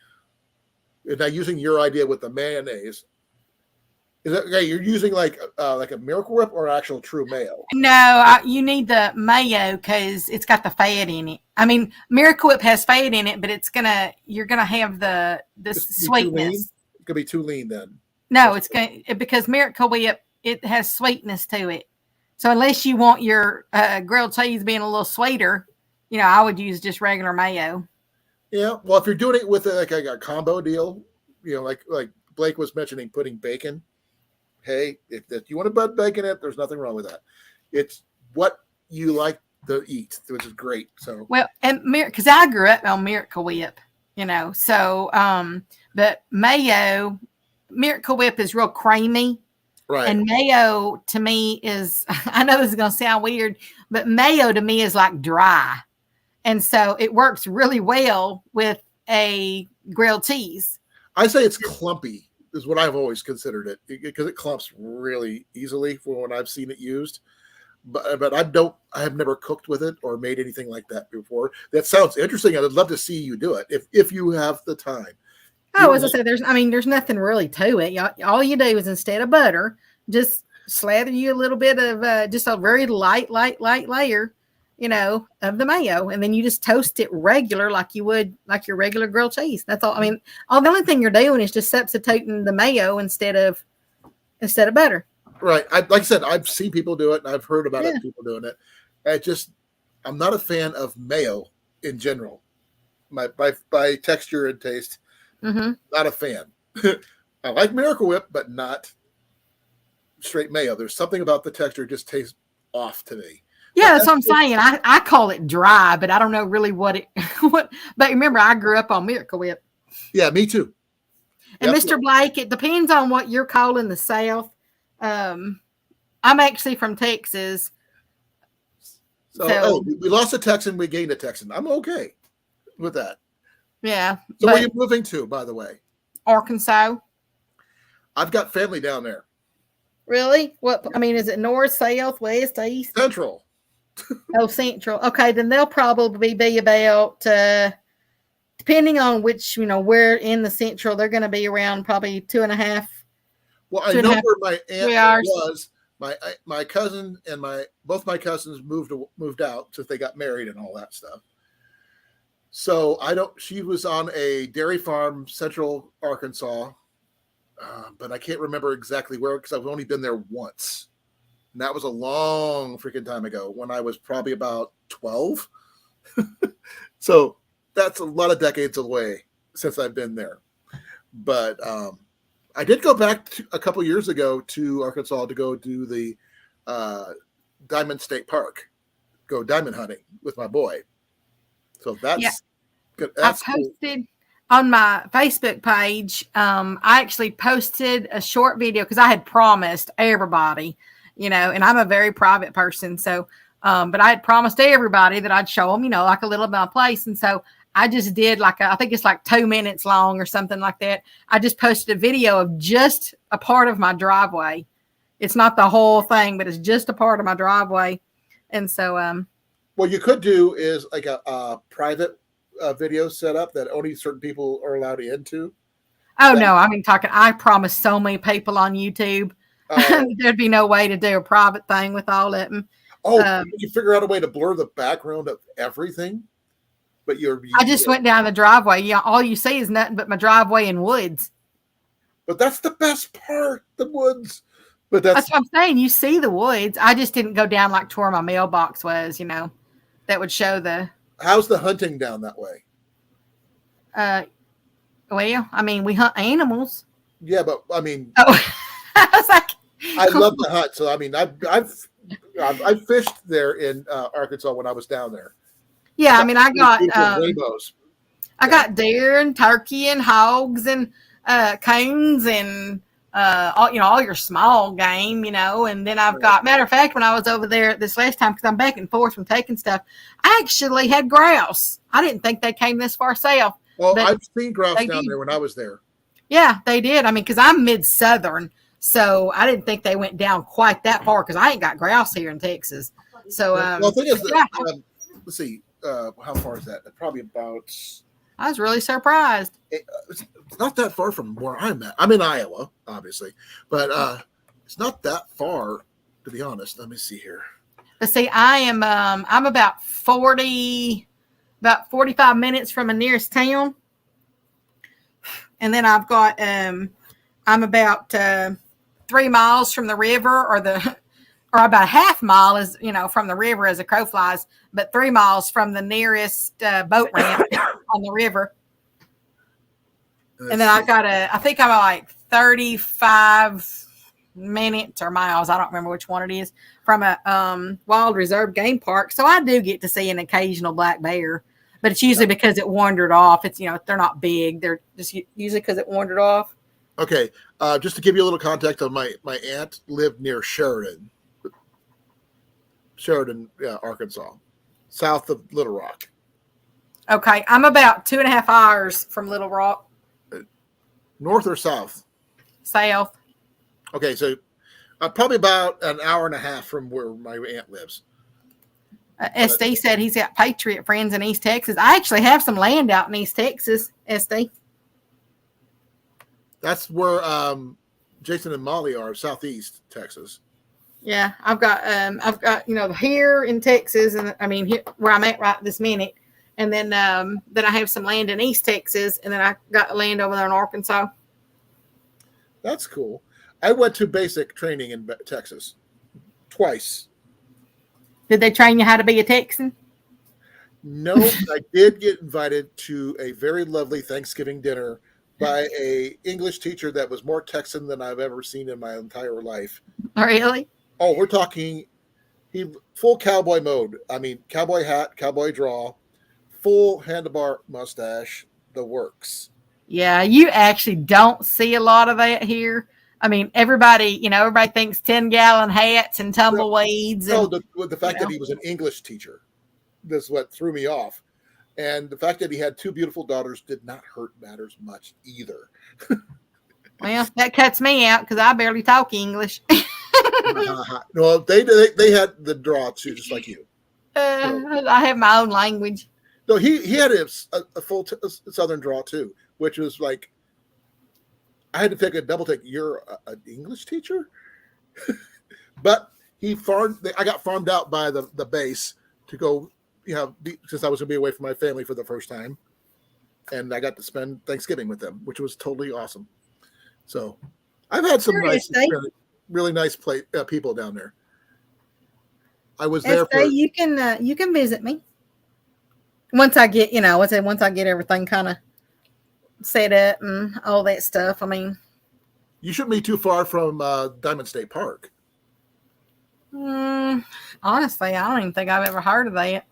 And now using your idea with the mayonnaise, is that okay? You're using like a Miracle Whip or actual true mayo? No, you need the mayo because it's got the fat in it. I mean, Miracle Whip has fat in it, but you're gonna have the sweetness. It's gonna be too lean then. No, because Miracle Whip, it has sweetness to it. So unless you want your grilled cheese being a little sweeter, I would use just regular mayo. Yeah, well, if you're doing it with a combo deal, like Blake was mentioning, putting bacon. Hey, if you want to put bacon in it, there's nothing wrong with that. It's what you like to eat, which is great. So and because I grew up on Miracle Whip, so but mayo, Miracle Whip is real creamy. Right. And mayo to me is, I know this is going to sound weird, but mayo to me is like dry. And so it works really well with a grilled cheese. I say it's clumpy is what I've always considered it because it clumps really easily for when I've seen it used. But I have never cooked with it or made anything like that before. That sounds interesting. I'd love to see you do it if you have the time. Oh, as I said, there's nothing really to it. All you do is instead of butter, just slather you a little bit of just a very light layer, of the mayo, and then you just toast it regular like you would like your regular grilled cheese. That's all. I mean, the only thing you're doing is just substituting the mayo instead of butter. Right. Like I said, I've seen people do it, and I've heard about people doing it. I'm not a fan of mayo in general. By texture and taste. Mm-hmm. Not a fan. I like Miracle Whip, but not straight mayo. There's something about the texture just tastes off to me. Yeah, that's what I'm saying. I call it dry, but I don't know really what. But remember, I grew up on Miracle Whip. Yeah, me too. And yep. Mr. Blake, it depends on what you're calling the South. I'm actually from Texas. So we lost a Texan, we gained a Texan. I'm okay with that. Yeah. So where are you moving to, by the way? Arkansas. I've got family down there. Really? What? I mean, is it north, south, west, east? Central. Oh, Central. Okay, then they'll probably be about, depending on which, where in the Central, they're going to be around probably 2.5. Well, I 2.5, know where my aunt 3 hours. was. My cousin and both my cousins moved out since they got married and all that stuff. So she was on a dairy farm, Central Arkansas, but I can't remember exactly where because I've only been there once. And that was a long freaking time ago when I was probably about 12. So that's a lot of decades away since I've been there. But I did go back a couple years ago to Arkansas to go do the Diamond State Park, go diamond hunting with my boy. So that's good. That's I posted on my Facebook page. I actually posted a short video because I had promised everybody, and I'm a very private person. So, but I had promised everybody that I'd show them, like a little bit of my place. And so I just did I think it's like 2 minutes long or something like that. I just posted a video of just a part of my driveway. It's not the whole thing, but it's just a part of my driveway. And so, what you could do is like a private video setup that only certain people are allowed into. No, I mean, I promised so many people on YouTube, there'd be no way to do a private thing with all of them. You figure out a way to blur the background of everything. But I just went down the driveway. Yeah, all you see is nothing but my driveway and woods. But that's the best part, the woods. But that's what I'm saying. You see the woods. I just didn't go down like to where my mailbox was, that would show the. How's the hunting down that way? Well, I mean, we hunt animals. Yeah, but I mean, I was like, I love to hunt. So I mean, I've fished there in Arkansas when I was down there. Yeah, I mean, I got rainbows. I got deer and turkey and hogs and coons and all your small game, and then I've got, matter of fact, when I was over there this last time, because I'm back and forth from taking stuff, I actually had grouse. I didn't think they came this far south. Well, I've seen grouse down there when I was there. Yeah, they did. I mean, because I'm mid-southern, so I didn't think they went down quite that far because I ain't got grouse here in Texas. So, the thing is, let's see, how far is that? Probably about. I was really surprised. It's not that far from where I'm at. I'm in Iowa, obviously, but it's not that far, to be honest. Let me see here. But see, I'm about 45 minutes from the nearest town. And then I've got, I'm about 3 miles from the river or about a half mile is, from the river as a crow flies, but 3 miles from the nearest boat ramp on the river. And then I think I'm like 35 minutes or miles. I don't remember which one it is from a wild reserve game park. So I do get to see an occasional black bear, but it's usually because it wandered off. It's, they're not big. They're just usually because it wandered off. Okay. Just to give you a little context on my aunt lived near Sheridan, Arkansas, south of Little Rock. Okay. I'm about 2.5 hours from Little Rock. North or south? South. Okay. So probably about an hour and a half from where my aunt lives. SD said he's got Patriot friends in East Texas. I actually have some land out in East Texas, SD. That's where Jason and Molly are, Southeast Texas. Yeah, I've got here in Texas, and I mean here where I'm at right this minute, and then I have some land in East Texas, and then I got land over there in Arkansas. That's cool. I went to basic training in Texas twice. Did they train you how to be a Texan? No, I did get invited to a very lovely Thanksgiving dinner by a English teacher that was more Texan than I've ever seen in my entire life. Really? Oh, we're talking full cowboy mode. I mean, cowboy hat, cowboy draw, full handlebar mustache, the works. Yeah, you actually don't see a lot of that here. I mean, everybody thinks 10-gallon hats and tumbleweeds. No, the fact that he was an English teacher, that's what threw me off. And the fact that he had 2 beautiful daughters did not hurt matters much either. Well, that cuts me out because I barely talk English. No, they had the draw too, just like you. I have my own language. No, he had a full Southern draw too, which was like I had to take a double take. You're an English teacher, but I got farmed out by the base to go. Since I was going to be away from my family for the first time, and I got to spend Thanksgiving with them, which was totally awesome. So I've had some really nice people down there. I was there for. You can visit me once I get once I get everything kind of set up and all that stuff. I mean, you shouldn't be too far from Diamond State Park. Honestly, I don't even think I've ever heard of that.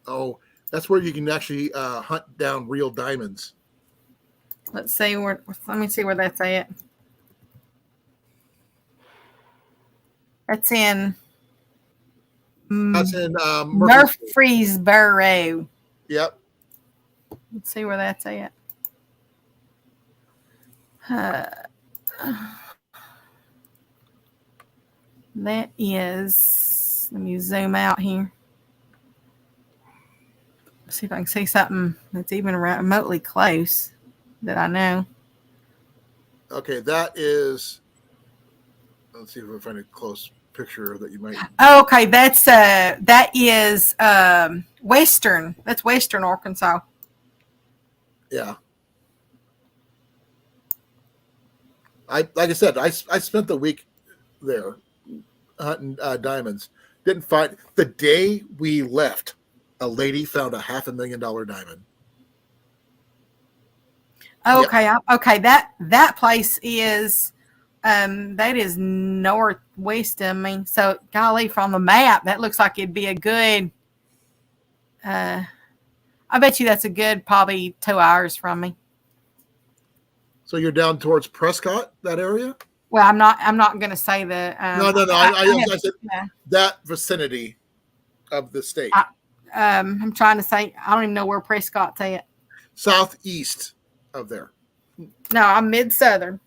Oh, that's where you can actually hunt down real diamonds. Let me see where that's at. That's in Murfreesboro. Yep. Let's see where that's at. That is, let me zoom out here. See if I can see something that's even remotely close that I know. Okay, that is. Let's see if I can find a close picture that you might. Okay, that is Western. That's Western Arkansas. Yeah. Like I said, I spent the week there hunting diamonds. Didn't find the day we left. A lady found a $500,000 diamond. Okay, yep. Okay. That place is that is northwest of me. So golly, from the map, that looks like it'd be a good. I bet you that's a good probably 2 hours from me. So you're down towards Prescott, that area? Well, I'm not going to say the. No. I said that vicinity of the state. I'm trying to say I don't even know where Prescott's at. Southeast of there. No, I'm mid-southern.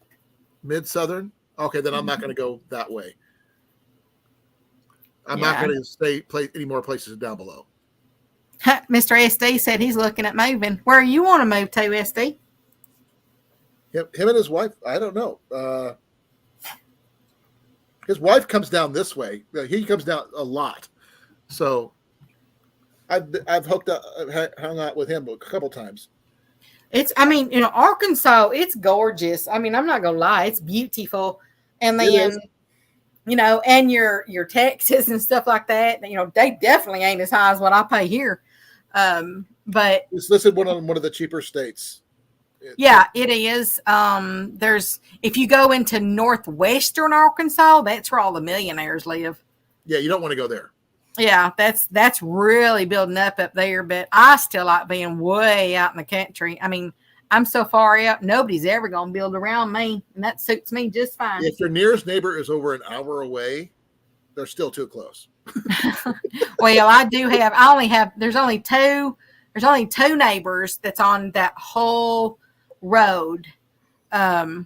Mid-southern? Okay, then I'm not going to go that way. I'm not going to play any more places down below. Mr. SD said he's looking at moving. Where you want to move to, SD? Him and his wife, I don't know. His wife comes down this way. He comes down a lot. So I've hung out with him a couple times. Arkansas, it's gorgeous. I mean, I'm not gonna lie, it's beautiful. And then, and your taxes and stuff like that, they definitely ain't as high as what I pay here. But it's listed one of the cheaper states. Yeah, it is. If you go into northwestern Arkansas, that's where all the millionaires live. Yeah, you don't want to go there. Yeah, that's really building up there, but I still like being way out in the country. I mean, I'm so far out, nobody's ever going to build around me, and that suits me just fine. If your nearest neighbor is over an hour away, they're still too close. Well, there's only two neighbors that's on that whole road. But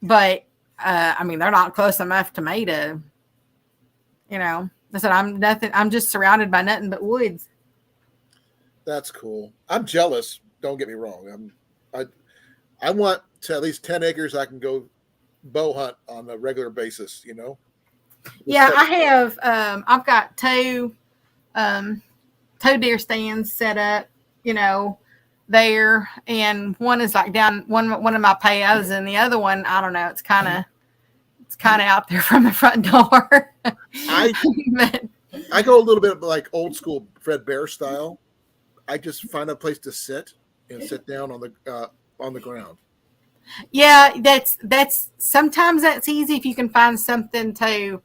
they're not close enough to me to, I said, I'm just surrounded by nothing but woods. That's cool. I'm jealous. Don't get me wrong. I want to at least 10 acres I can go bow hunt on a regular basis, Yeah, I have, I've got two deer stands set up, there. And one is like down one of my payos, and the other one, I don't know, it's kind of out there from the front door. I go a little bit like old school Fred Bear style. I just find a place to sit down on the ground. Yeah, that's sometimes that's easy if you can find something to,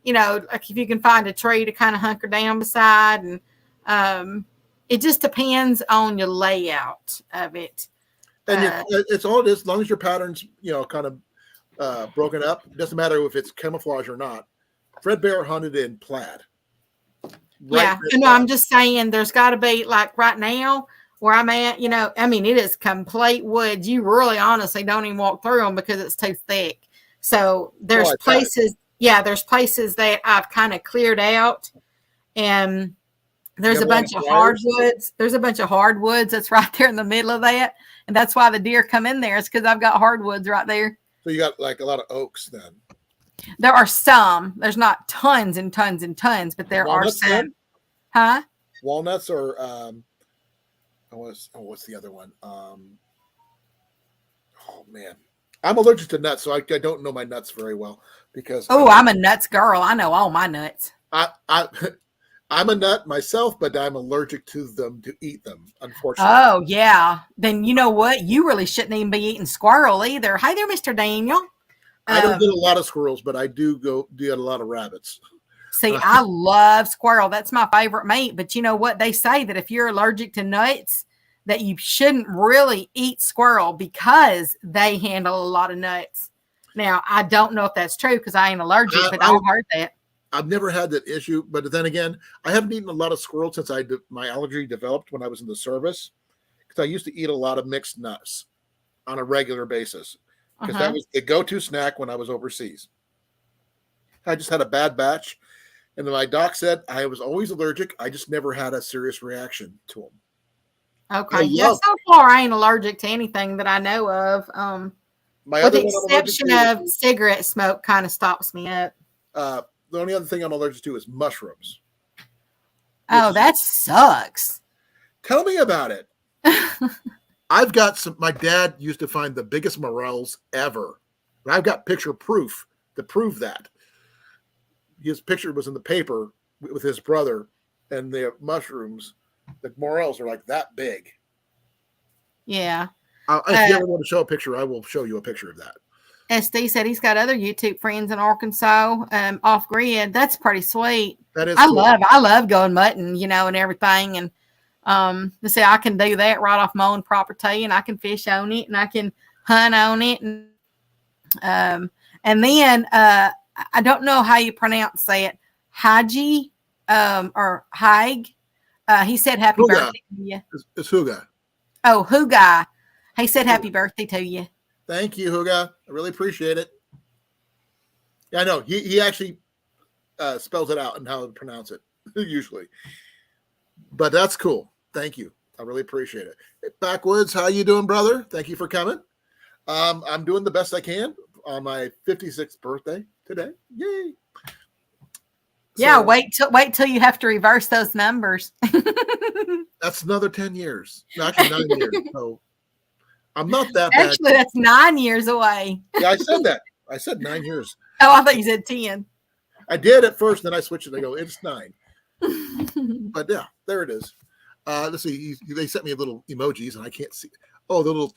like if you can find a tree to kind of hunker down beside, and it just depends on your layout of it. And it's all it is, as long as your pattern's kind of broken up. It doesn't matter if it's camouflage or not. Fred Bear hunted in plaid. I'm just saying there's got to be, like right now where I'm at, it is complete woods. You really honestly don't even walk through them because it's too thick. So there's places that I've kind of cleared out, and There's You a have lot bunch of briars? hardwoods. There's a bunch of hardwoods that's right there in the middle of that. And that's why the deer come in there. It's because I've got hardwoods right there. So you got like a lot of oaks then. There are some. There's not tons and tons and tons, but there are Walnuts some. then? Huh? Walnuts or what's the other one? Oh man, I'm allergic to nuts, so I don't know my nuts very well because Oh, I'm a nuts girl. I know all my nuts. I'm a nut myself, but I'm allergic to them to eat them. Unfortunately. Oh, yeah. Then you know what? You really shouldn't even be eating squirrel either. Hi there, Mr. Daniel. I don't get a lot of squirrels, but I do get a lot of rabbits. See, I love squirrel. That's my favorite meat. But you know what? They say that if you're allergic to nuts, that you shouldn't really eat squirrel because they handle a lot of nuts. Now, I don't know if that's true because I ain't allergic, but I've heard that. I've never had that issue, but then again, I haven't eaten a lot of squirrel since my allergy developed when I was in the service, because I used to eat a lot of mixed nuts on a regular basis, because that was the go-to snack when I was overseas. I just had a bad batch, and then my doc said I was always allergic. I just never had a serious reaction to them. Okay. Yeah, so far I ain't allergic to anything that I know of. With the exception of cigarette smoke kind of stops me up. The only other thing I'm allergic to is mushrooms. Oh, that sucks. Tell me about it. I've got some. My dad used to find the biggest morels ever. And I've got picture proof to prove that. His picture was in the paper with his brother, and the mushrooms, the morels are like that big. Yeah. If you ever want to show a picture, I will show you a picture of that. SD said he's got other YouTube friends in Arkansas, off grid. That's pretty sweet. That is. I love going mutton, and everything. And they say I can do that right off my own property, and I can fish on it, and I can hunt on it, and then I don't know how you pronounce that, Haji, or Haig. He said happy birthday to you. It's Huga. Oh, Huga. He said happy birthday to you. Thank you, Huga. I really appreciate it. Yeah, I know. He actually spells it out and how to pronounce it, usually. But that's cool. Thank you. I really appreciate it. Hey, Backwoods, how you doing, brother? Thank you for coming. I'm doing the best I can on my 56th birthday today. Yay. Yeah, So, wait till you have to reverse those numbers. that's another 10 years. No, actually 9 years. So I'm not that bad. Actually, that's 9 years away. Yeah, I said that. I said 9 years. Oh, I thought you said 10. I did at first, then I switched it. I go, it's 9. But yeah, there it is. Let's see. They sent me little emojis, and I can't see. Oh, the little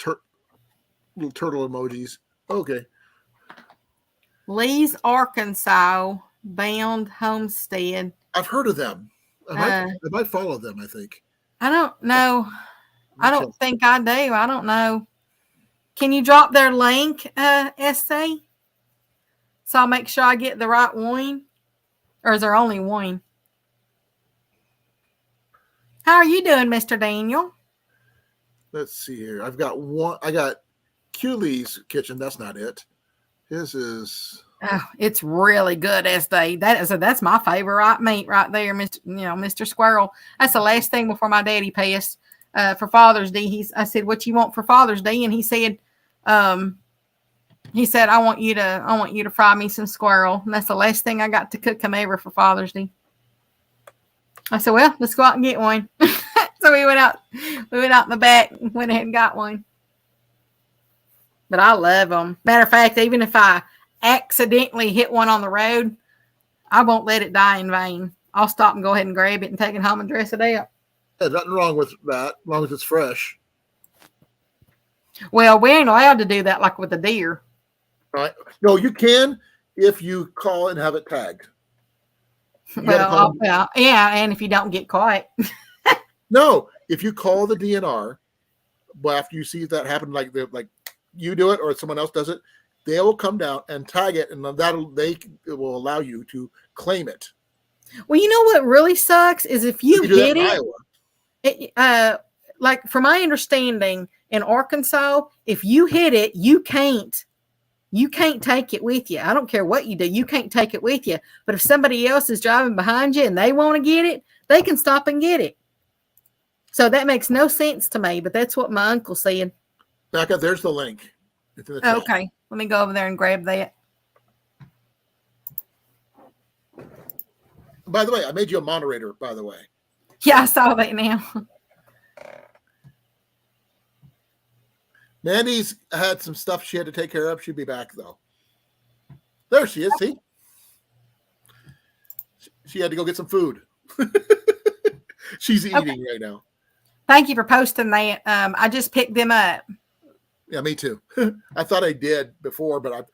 turtle emojis. Okay. Lee's Arkansas Bound Homestead. I've heard of them. I might follow them, I think. I don't know. I don't think I do. I don't know. Can you drop their link, SC? So I'll make sure I get the right one. Or is there only one? How are you doing, Mr. Daniel? Let's see here. I've got one. I got Cooley's Kitchen. That's not it. This is. Oh, it's really good, SD. That's my favorite meat right there, Mr. Squirrel. That's the last thing before my daddy passed for Father's Day. I said, "What you want for Father's Day?" And he said, "I want you to fry me some squirrel." And that's the last thing I got to cook him ever for Father's Day. I said, "Well, let's go out and get one." So we went out in the back and went ahead and got one. But I love them. Matter of fact, even if I accidentally hit one on the road, I won't let it die in vain. I'll stop and go ahead and grab it and take it home and dress it up. There's nothing wrong with that, as long as it's fresh. Well, we ain't allowed to do that like with the deer. Right? No, you can if you call and have it tagged. Well, yeah, and if you don't get caught. No, if you call the DNR, but after you see that happen, like you do it or someone else does it, they will come down and tag it, and it will allow you to claim it. Well, you know what really sucks is if you hit it. Like from my understanding, in Arkansas, if you hit it, you can't take it with you. I don't care what you do, you can't take it with you. But if somebody else is driving behind you and they want to get it, they can stop and get it. So that makes no sense to me, but that's what my uncle said. Back up. There's the link. It's in the chat. Okay, let me go over there and grab that. By the way, I made you a moderator, by the way. Yeah, I saw that now. Mandy's had some stuff she had to take care of. She'll be back, though. There she is. See? She had to go get some food. She's eating right now. Thank you for posting that. I just picked them up. Yeah, me too. I thought I did before, but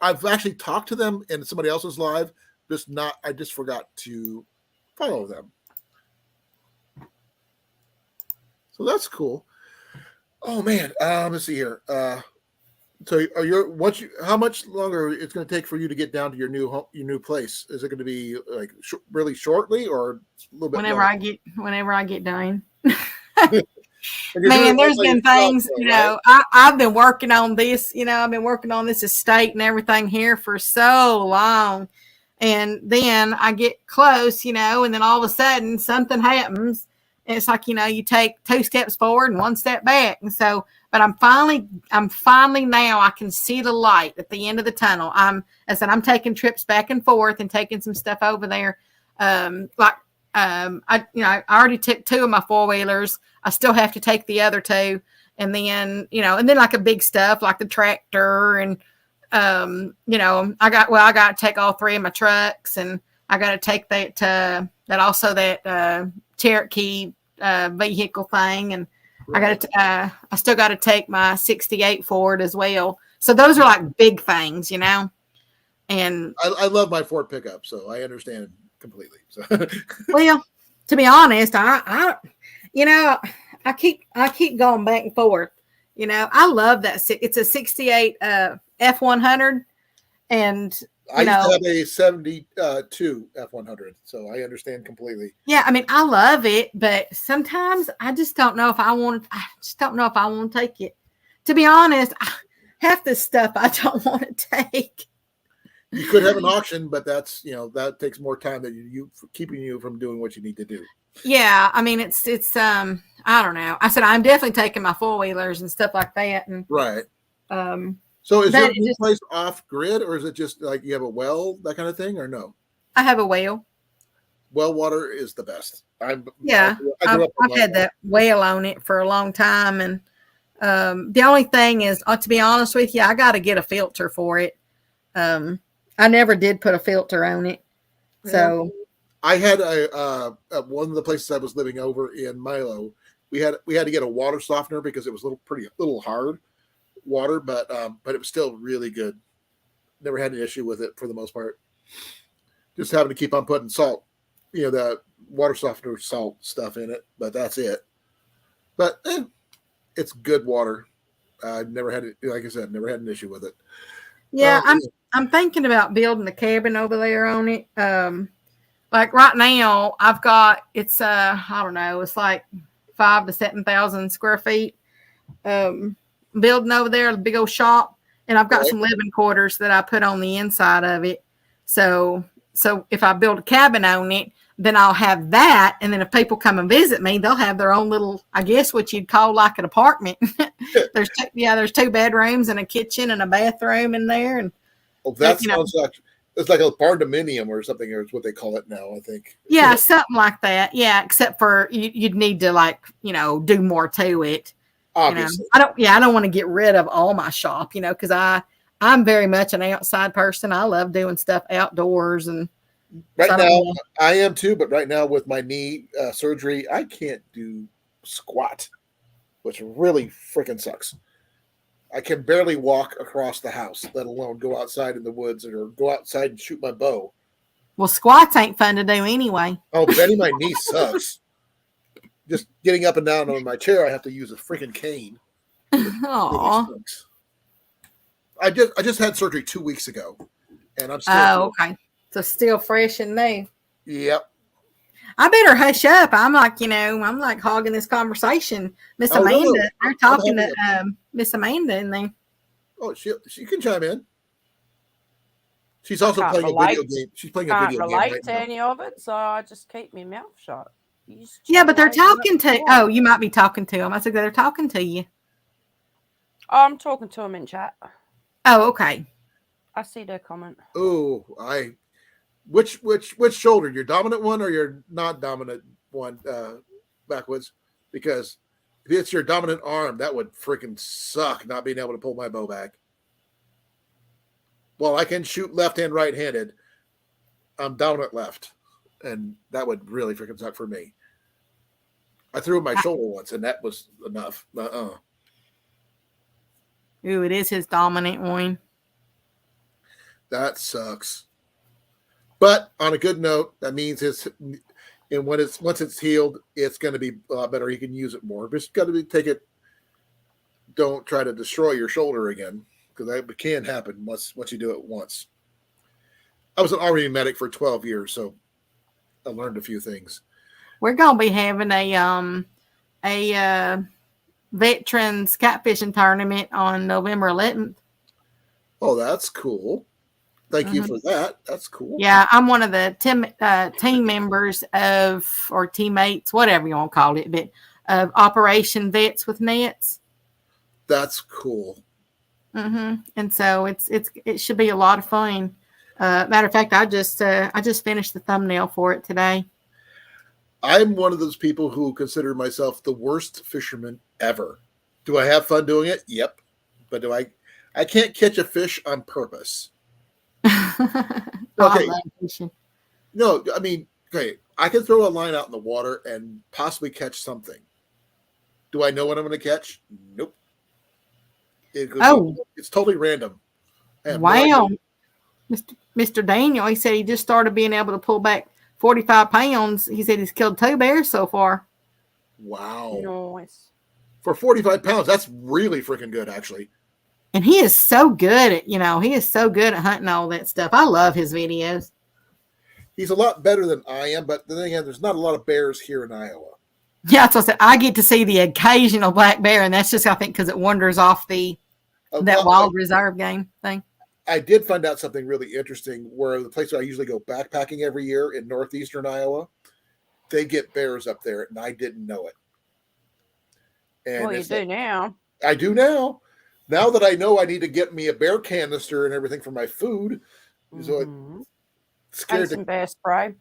I've actually talked to them in somebody else's live. I just forgot to follow them. So that's cool. Oh man, let's see here. So how much longer it's going to take for you to get down to your new place? Is it going to be like really shortly or a little bit? Whenever I get done. Man, Man, there's been things, I've been working on this, I've been working on this estate and everything here for so long. And then I get close, and then all of a sudden something happens. And it's like, you take 2 steps forward and 1 step back. And so, but I'm finally now I can see the light at the end of the tunnel. I'm taking trips back and forth and taking some stuff over there. I already took 2 of my 4-wheelers. I still have to take the other 2. And then, and then like a big stuff like the tractor and, I got to take all 3 of my trucks and I got to take that Cherokee vehicle thing. And right. I still got to take my 68 Ford as well. So those are like big things, And I love my Ford pickup, so I understand completely. So. Well, to be honest, I keep going back and forth. I love that. It's a 68 F100, and I used to have a 72 F100, so I understand completely. Yeah, I mean, I love it, but sometimes I just don't know if I want to take it. To be honest, half this stuff I don't want to take. You could have an auction, but that's that takes more time than you keeping you from doing what you need to do. Yeah, I mean it's I don't know. I said I'm definitely taking my 4-wheelers and stuff like that, and right. So is your place off grid, or is it just like you have a well, that kind of thing, or no? I have a well. Well water is the best. I've had that well on it for a long time, and the only thing is, to be honest with you, I got to get a filter for it. I never did put a filter on it, so I had at one of the places I was living over in Milo, we had to get a water softener because it was a little hard water, but it was still really good. Never had an issue with it for the most part. Just having to keep on putting salt, the water softener salt stuff in it, but that's it. But it's good water. Never had it, like I said, never had an issue with it. Yeah, I'm thinking about building a cabin over there on it. Like right now, I've got it's I don't know, it's like 5,000 to 7,000 square feet. Building over there, a big old shop, and I've got some living quarters that I put on the inside of it. So if I build a cabin on it, then I'll have that, and then if people come and visit me, they'll have their own little, I guess what you'd call like an apartment. There's 2 bedrooms and a kitchen and a bathroom in there, and that sounds like it's like a barndominium or something, or it's what they call it now, I think. Yeah, something like that. Yeah, except for you'd need to do more to it. Obviously. I don't want to get rid of all my shop, because I'm very much an outside person. I love doing stuff outdoors, and right now I am too. But right now with my knee surgery, I can't do squat, which really freaking sucks. I can barely walk across the house, let alone go outside in the woods or go outside and shoot my bow. Well, squats ain't fun to do anyway. Oh, Betty, my knee sucks. Just getting up and down on my chair, I have to use a freaking cane. Aww. I just had surgery 2 weeks ago, and I'm still. Oh, okay. So still fresh and new. Yep. I better hush up. I'm like hogging this conversation. Miss Amanda, no. they're talking to Miss Amanda in there. Oh, she can chime in. She's also can't playing a relate- video game. She's playing a Can't video game relate right to now. any of it, so I just keep my mouth shut. You just Yeah, but they're chat away talking whatever to. you want. Oh, you might be talking to them. I said they're talking to you. I'm talking to them in chat. Oh, okay. I see their comment. Oh, which shoulder? Your dominant one or your not dominant one? Backwards, because if it's your dominant arm, that would freaking suck not being able to pull my bow back. Well, I can shoot left and right handed. I'm dominant left, and that would really freaking suck for me. I threw my shoulder once, and that was enough. Ooh, it is his dominant one. That sucks. But on a good note, that means and once it's healed, it's going to be a lot better. He can use it more. Just got to take it. Don't try to destroy your shoulder again, because that can happen once you do it once. I was an Army medic for 12 years, so I learned a few things. We're gonna be having a veterans catfishing tournament on November 11th. Oh, that's cool. Thank you for that. That's cool. Yeah, I'm one of the team members or teammates, whatever you want to call it, but of Operation Vets with Nets. That's cool. And so it should be a lot of fun. Matter of fact, I just finished the thumbnail for it today. I'm one of those people who consider myself the worst fisherman ever. Do I have fun doing it? Yep. But I can't catch a fish on purpose. Okay. No, I mean, okay, I can throw a line out in the water and possibly catch something. Do I know what I'm going to catch? Nope. It's totally random. Wow. Mr. Daniel, he said he just started being able to pull back 45 pounds. He said he's killed 2 bears so far. Wow. Nice. For 45 pounds, that's really freaking good, actually. And he is so good at, he is so good at hunting all that stuff. I love his videos. He's a lot better than I am, but then again, there's not a lot of bears here in Iowa. Yeah, that's what I said. I get to see the occasional black bear, and that's just, I think, because it wanders off that wild reserve game thing. I did find out something really interesting where the place where I usually go backpacking every year in northeastern Iowa, they get bears up there, and I didn't know it. And Well, you do now. I do now. Now that I know I need to get me a bear canister and everything for my food, so it's scared and some bear spray.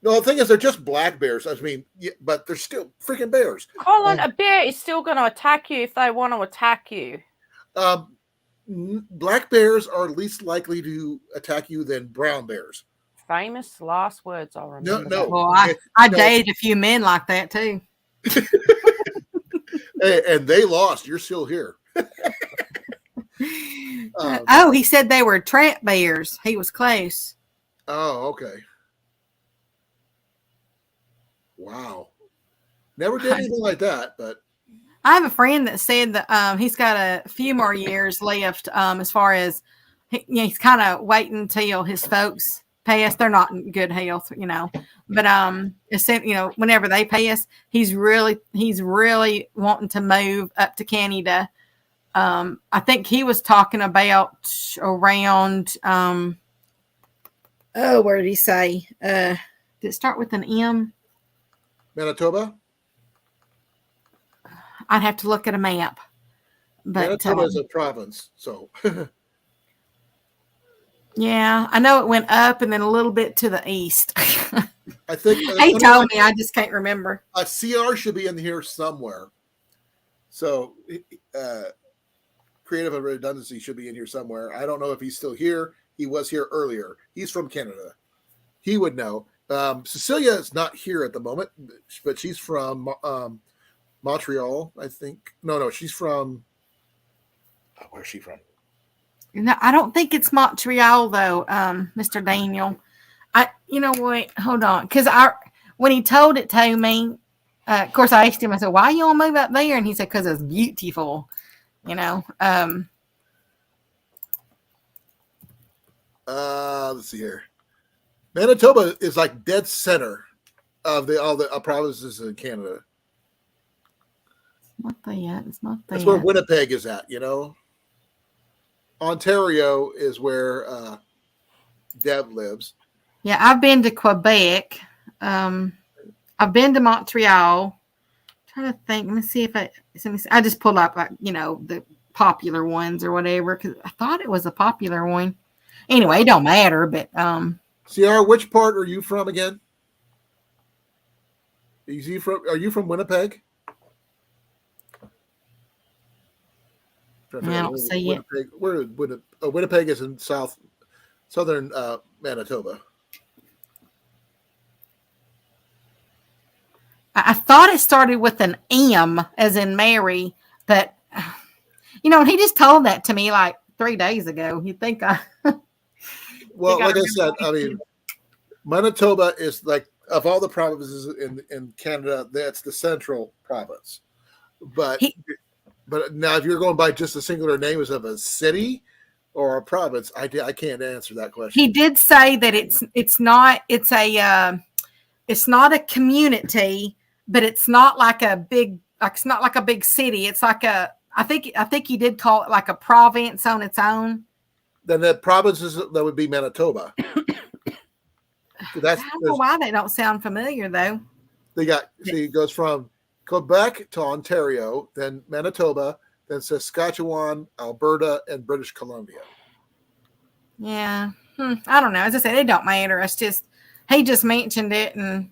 No, the thing is, they're just black bears. I mean, but they're still freaking bears. Hold on, a bear is still going to attack you if they want to attack you. Black bears are least likely to attack you than brown bears. Famous last words, I'll remember. No. Well, I dated a few men like that too. And they lost. You're still here. He said they were trap bears. He was close. Oh, okay. Wow. Never did anything like that, but I have a friend that said that he's got a few more years left as far as he's kind of waiting until his folks pass. They're not in good health, but whenever they pass, he's really wanting to move up to Canada. I think he was talking about around where did he say? Did it start with an M? Manitoba? I'd have to look at a map. But Manitoba is a province, so yeah, I know it went up and then a little bit to the east. I think he told me, I just can't remember. A CR should be in here somewhere. So creative redundancy should be in here somewhere. I don't know if he's still here. He was here earlier. He's from Canada. He would know. Cecilia is not here at the moment, but she's from Montreal, I think. No, she's from. Where's she from? No, I don't think it's Montreal though, Mr. Daniel. You know what? Hold on, because when he told it to me, of course I asked him. I said, "Why you want to move up there?" And he said, "Because it's beautiful." Let's see here. Manitoba is like dead center of all the provinces in Canada. It's not there. That's where Winnipeg is at, Ontario is where Deb lives. Yeah, I've been to Quebec. I've been to Montreal. Trying to think. Let me see if I just pulled up like the popular ones or whatever because I thought it was a popular one. Anyway, it don't matter. But Sierra, which part are you from again? Are you from Winnipeg? I don't see it. Winnipeg? Winnipeg is in southern Manitoba. I thought it started with an M as in Mary, but he just told that to me like 3 days ago. You'd think I. Well, think like I said, I mean, Manitoba is like of all the provinces in Canada, that's the central province. But now, if you're going by just the singular names of a city or a province, I can't answer that question. He did say that it's not a community, but it's not like a big city. It's like I think he did call it like a province on its own. Then the provinces that would be Manitoba. I don't know why they don't sound familiar though. It goes from Quebec to Ontario, then Manitoba, then Saskatchewan, Alberta, and British Columbia. Yeah, I don't know. As I said, it don't matter. It's just he just mentioned it, and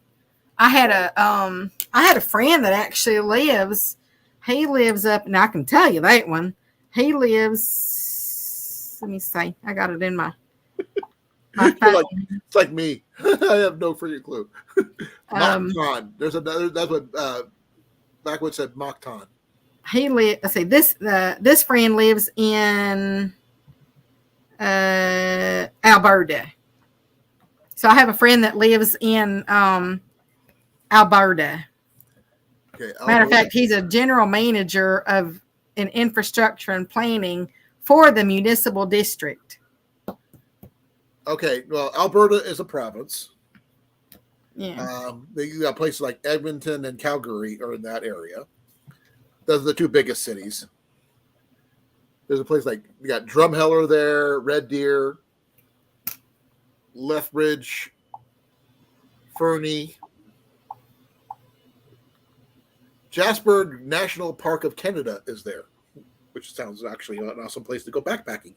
I had a friend that actually lives. He lives up, and I can tell you that one. He lives. Let me see. I got it in my phone. It's like me. I have no freaking clue. Moncton. There's another. That's what Backwood said. Moncton. Let's see. This friend lives in Alberta. So I have a friend that lives in Alberta. Okay. Matter of fact, he's a general manager in infrastructure and planning for the municipal district. Okay. Well, Alberta is a province. Yeah. You got places like Edmonton and Calgary are in that area. Those are the two biggest cities. There's a place like you got Drumheller there, Red Deer, Lethbridge, Fernie, Jasper National Park of Canada is there, which sounds actually an awesome place to go backpacking.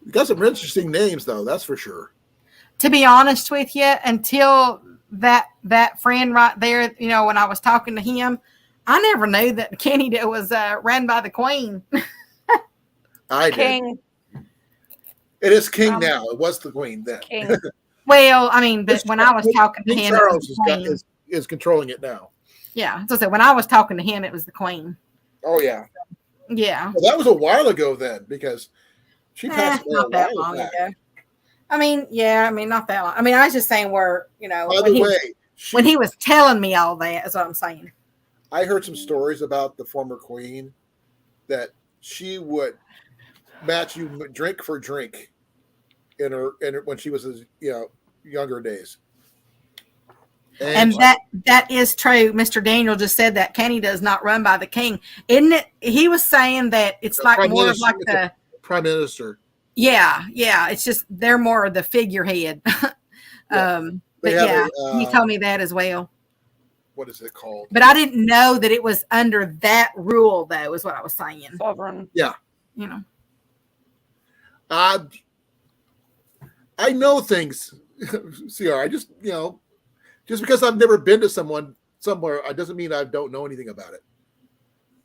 You got some interesting names, though. That's for sure. To be honest with you, until that friend right there, when I was talking to him, I never knew that Canada was ran by the Queen. I King. did. It is King now. It was the Queen then. King. Well, I mean, but when I was talking to him, Charles is controlling it now. Yeah. So when I was talking to him, it was the Queen. Oh yeah. Yeah. Well, that was a while ago then, because she passed away not that long ago. I mean, not that long. I mean, I was just saying where, By the way, when he was telling me all that is what I'm saying. I heard some stories about the former Queen that she would match you drink for drink in her when she was younger days. And that is true. Mr. Daniel just said that Canada is not run by the king, isn't it? He was saying that it's like more of like the prime minister. Yeah. It's just they're more of the figurehead. But yeah, he told me that as well. What is it called? But I didn't know that it was under that rule, though, is what I was saying. Sovereign. Yeah. I know things. CR. I just just because I've never been to somewhere, it doesn't mean I don't know anything about it.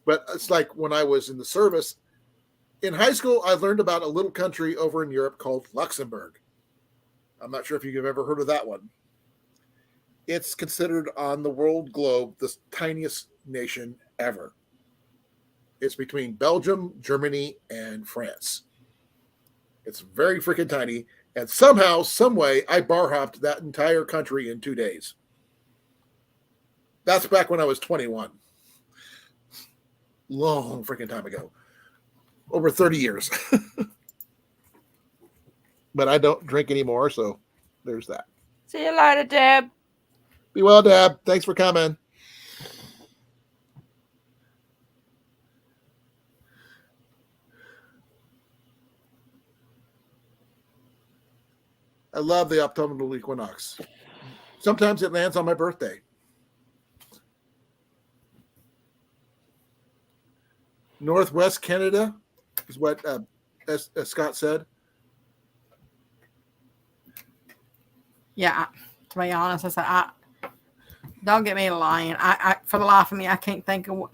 But it's like when I was in the service in high school, I learned about a little country over in Europe called Luxembourg. I'm not sure if you've ever heard of that one. It's considered on the world globe the tiniest nation ever. It's between Belgium, Germany, and France. It's very freaking tiny. And somehow, some way, I bar hopped that entire country in 2 days. That's back when I was 21. Long freaking time ago. Over 30 years. But I don't drink anymore, so there's that. See you later, Deb. Be well, Deb. Thanks for coming. I love the autumnal equinox. Sometimes it lands on my birthday. Northwest Canada is what as Scott said. Yeah, to be honest, I said, don't get me lying. I for the life of me, I can't think of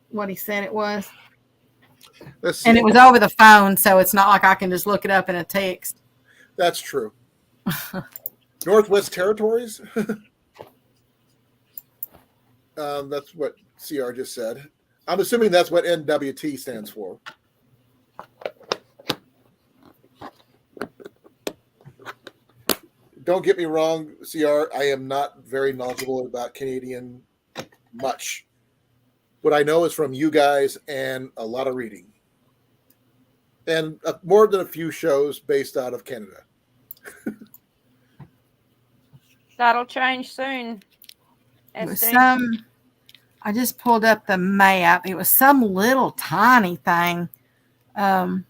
what he said it was. Let's see. And it was over the phone, so it's not like I can just look it up in a text. That's true. Northwest Territories. That's what CR just said. I'm assuming that's what NWT stands for. Don't get me wrong, CR. I am not very knowledgeable about Canadian much. What I know is from you guys and a lot of reading. And more than a few shows based out of Canada. That'll change soon. It was SD. I just pulled up the map. It was some little tiny thing. I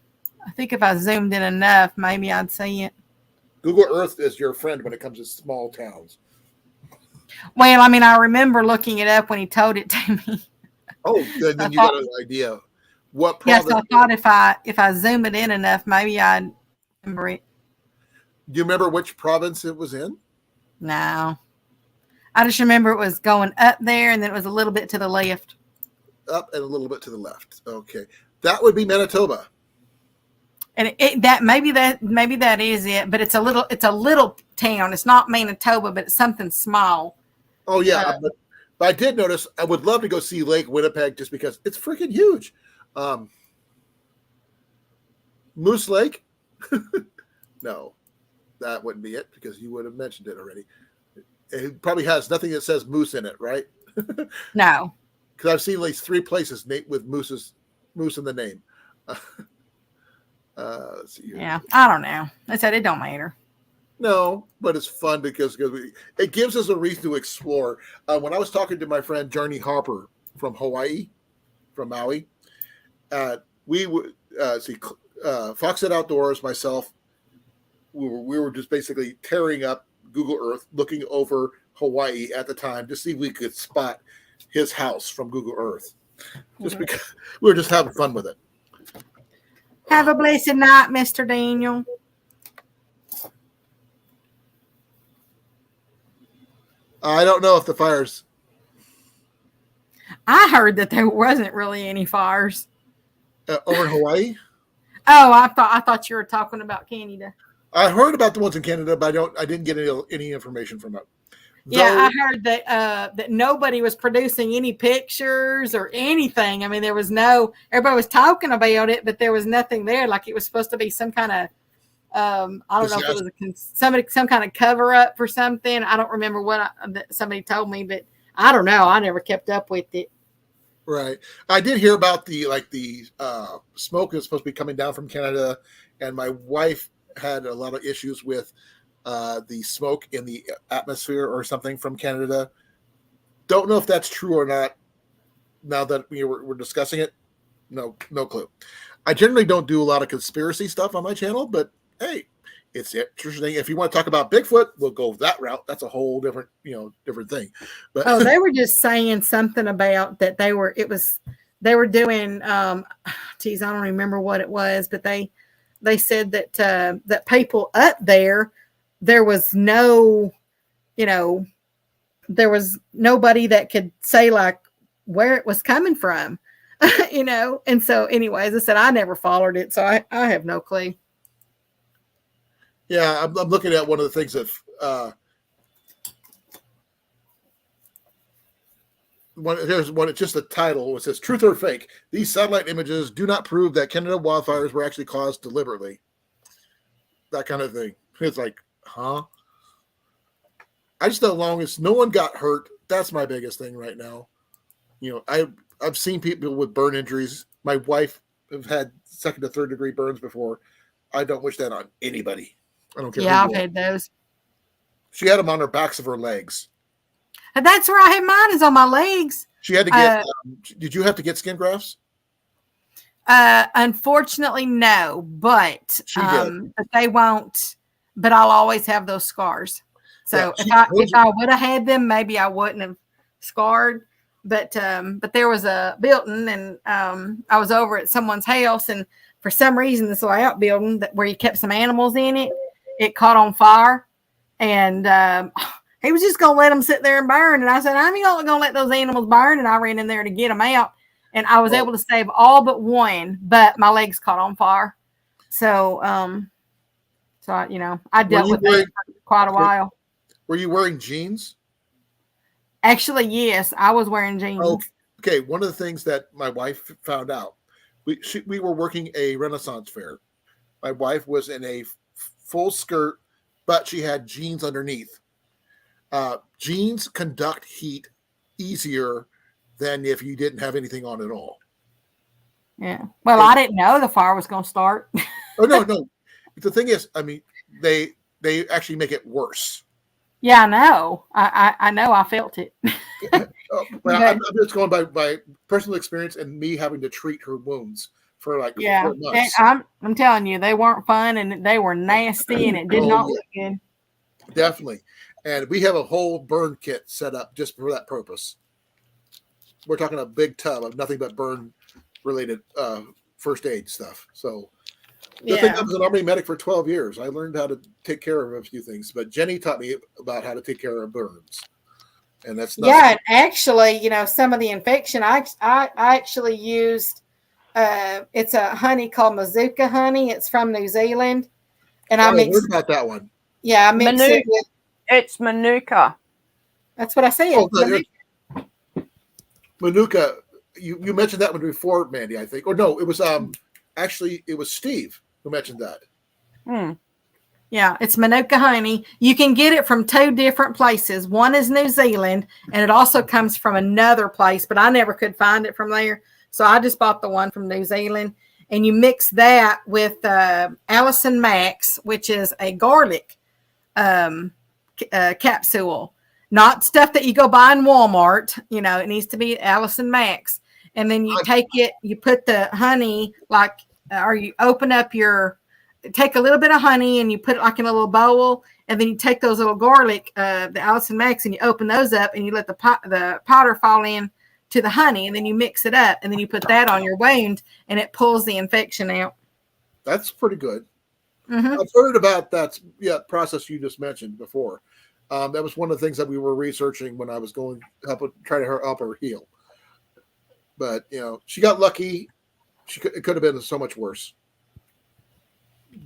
think if I zoomed in enough, maybe I'd see it. Google Earth is your friend when it comes to small towns. Well, I mean, I remember looking it up when he told it to me. Oh, then you got an idea. What province? Yes, I thought if I zoom it in enough, maybe I'd remember it. Do you remember which province it was in? No. I just remember it was going up there and then it was a little bit to the left. Up and a little bit to the left. Okay. That would be Manitoba. And maybe that is it, but it's a little town. It's not Manitoba, but it's something small. Oh yeah, but I did notice. I would love to go see Lake Winnipeg just because it's freaking huge. Moose Lake? No, that wouldn't be it because you would have mentioned it already. It probably has nothing that says moose in it, right? No, because I've seen at least 3 places with moose in the name. Let's see here. Yeah, I don't know. I said it don't matter. No, but it's fun because it gives us a reason to explore. When I was talking to my friend Journey Harper from Hawaii, from Maui, we would Foxhead Outdoors, myself, we were just basically tearing up Google Earth, looking over Hawaii at the time to see if we could spot his house from Google Earth. Just because we were just having fun with it. Have a blessed night, Mr. Daniel. I don't know if the fires. I heard that there wasn't really any fires. Over in Hawaii? Oh, I thought you were talking about Canada. I heard about the ones in Canada, but I didn't get any information from it. Yeah, I heard that that nobody was producing any pictures or anything. I mean, everybody was talking about it, but there was nothing there. Like it was supposed to be some kind of, I don't know if it was some kind of cover up for something. I don't remember what somebody told me, but I don't know. I never kept up with it. Right. I did hear about the smoke is supposed to be coming down from Canada, and my wife had a lot of issues with the smoke in the atmosphere or something from Canada. Don't know if that's true or not. Now that we're discussing it, no clue. I generally don't do a lot of conspiracy stuff on my channel, but hey, it's interesting. If you want to talk about Bigfoot, we'll go that route. That's a whole different thing. But they were just saying something about that they were doing. Geez, I don't remember what it was, but they said that that people up there was no, there was nobody that could say like where it was coming from, And so, anyways, I said I never followed it, so I have no clue. Yeah, I'm looking at one of the things that here's one. It's just the title. It says "Truth or Fake." These satellite images do not prove that Canada wildfires were actually caused deliberately. That kind of thing. It's like, huh? I just know as long as no one got hurt, that's my biggest thing right now. I've seen people with burn injuries. My wife have had 2nd to 3rd degree burns before. I don't wish that on anybody. I don't care. Yeah, I've had those. She had them on her backs of her legs. And that's where I had mine, is on my legs. She had to get. Did you have to get skin grafts? Unfortunately, no. But She did. but they won't. but I'll always have those scars. So Yeah, if I would have had them, maybe I wouldn't have scarred. But there was a building, and I was over at someone's house, and for some reason, this little outbuilding where he kept some animals in it, it caught on fire, and he was just gonna let them sit there and burn. And I said, I'm not gonna let those animals burn. And I ran in there to get them out, and I was able to save all but one, but my legs caught on fire. So I dealt with that for quite a while. Were you wearing jeans? Actually, yes, I was wearing jeans. Oh, okay. One of the things that my wife found out, we were working a Renaissance fair. My wife was in a full skirt, but she had jeans underneath. Jeans conduct heat easier than if you didn't have anything on at all. Yeah. Well, I didn't know the fire was going to start. Oh no. The thing is, I mean, they actually make it worse. Yeah, I know. I know. I felt it. Well, I'm just going by personal experience and me having to treat her wounds for like 4 months. I'm telling you, they weren't fun and they were nasty and it did not look good. Definitely. And we have a whole burn kit set up just for that purpose. We're talking a big tub of nothing but burn related first aid stuff. So the thing, I was an Army medic for 12 years. I learned how to take care of a few things, but Jenny taught me about how to take care of burns. And that's not and actually, some of the infection I actually used it's a honey called Mazuka honey. It's from New Zealand. And I mixed heard about that one. Yeah, I mixed it with It's Manuka. that's what I said. Manuka, you mentioned that one before, Mandy, I think. Or no, it was actually it was Steve who mentioned that. Yeah, it's Manuka honey. You can get it from 2 different places. One is New Zealand, and it also comes from another place, but I never could find it from there. So I just bought the one from New Zealand. And you mix that with Allison Max, which is a garlic capsule. Not stuff that you go buy in Walmart. It needs to be Allison Max. And then you take it, you put the honey, or you open up take a little bit of honey and you put it like in a little bowl. And then you take those little garlic, the Allison Max, and you open those up and you let the powder fall in to the honey. And then you mix it up and then you put that on your wound and it pulls the infection out. That's pretty good. Mm-hmm. I've heard about that process you just mentioned before. That was one of the things that we were researching when I was trying to help her heal. But she got lucky. It could have been so much worse.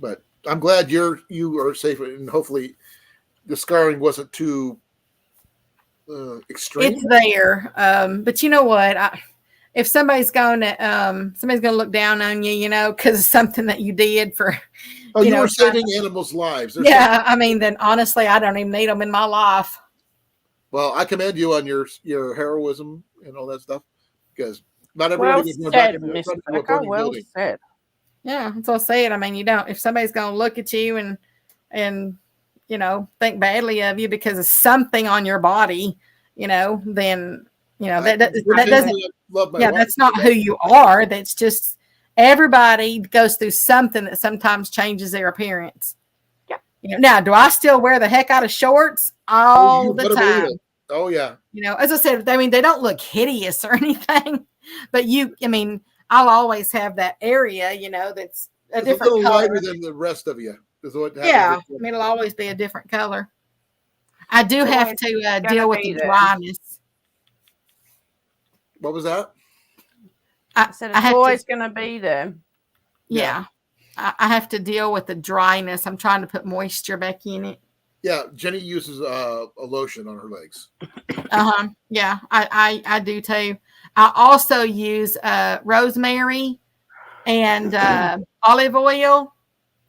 But I'm glad you are safe, and hopefully the scarring wasn't too extreme. It's there, but you know what? If somebody's going to look down on you, because of something that you did for. Oh, you were saving animals' lives. Then honestly, I don't even need them in my life. Well, I commend you on your heroism and all that stuff, because not everybody Well said, Mr. Becker. Well said. Yeah, that's what I said. You don't. If somebody's going to look at you and think badly of you because of something on your body, then that doesn't. That's not who you are. That's just. Everybody goes through something that sometimes changes their appearance. Yeah. Now, do I still wear the heck out of shorts all the time? Oh, yeah. As I said, they don't look hideous or anything, but I'll always have that area, that's a different little color. lighter than the rest of you. It'll always be a different color. I do have to deal with the dryness. What was that? I said it's always going to be there. Yeah. I have to deal with the dryness. I'm trying to put moisture back in it. Yeah, Jenny uses a lotion on her legs. Yeah, I do too. I also use rosemary and olive oil,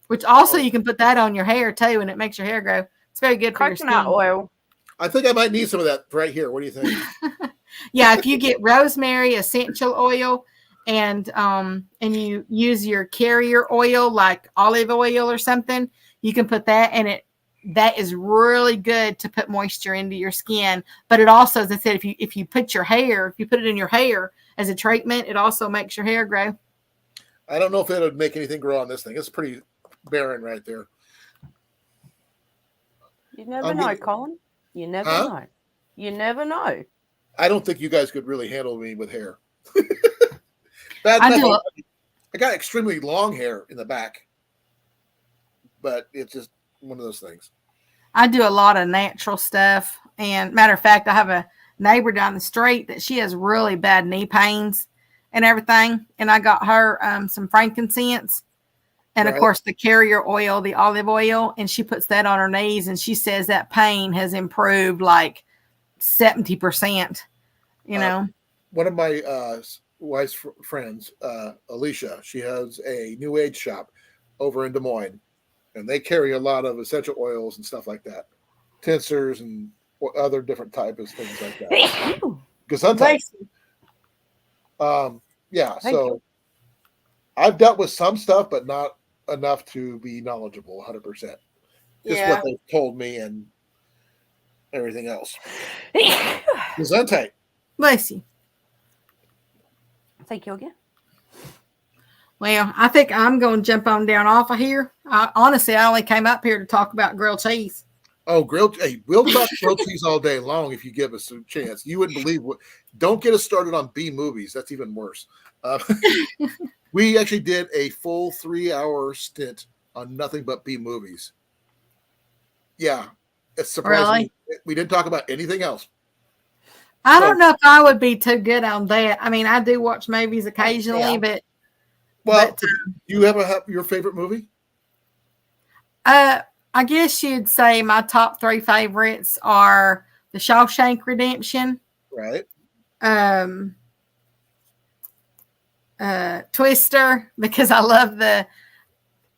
which also you can put that on your hair too, and it makes your hair grow. It's very good for your skin. Coconut oil. I think I might need some of that right here. What do you think? Yeah, if you get rosemary essential oil and you use your carrier oil like olive oil or something, you can put that in it. That is really good to put moisture into your skin. But it also, as I said, if you put it in your hair as a treatment, it also makes your hair grow. I don't know if it would make anything grow on this thing. It's pretty barren right there. You never I'm know, getting- Colin. You never Huh? know. You never know. I don't think you guys could really handle me with hair. Bad I enough, do. I got extremely long hair in the back, but it's just one of those things. I do a lot of natural stuff. And matter of fact, I have a neighbor down the street that she has really bad knee pains and everything. And I got her some frankincense and of Right. course the carrier oil, the olive oil, and she puts that on her knees and she says that pain has improved like 70%, you know. One of my wife's friends, Alicia, she has a new age shop over in Des Moines, and they carry a lot of essential oils and stuff like that, tinctures and other different types of things like that. Because sometimes, yeah. Thank So I've dealt with some stuff, but not enough to be knowledgeable 100%. Just Yeah. what they've told me and everything else. Gesundheit. Bless you. Thank you again. Well, I think I'm going to jump on down off of here. Honestly, I only came up here to talk about grilled cheese. Oh, grilled! Hey, we'll talk grilled cheese all day long if you give us a chance. You wouldn't believe what. Don't get us started on B movies. That's even worse. We actually did a full 3-hour stint on nothing but B movies. Yeah, it's surprising. We didn't talk about anything else. I don't know if I would be too good on that. I mean, I do watch movies occasionally, but Well, do you have your favorite movie? I guess you'd say my top 3 favorites are The Shawshank Redemption, Right. Twister, because I love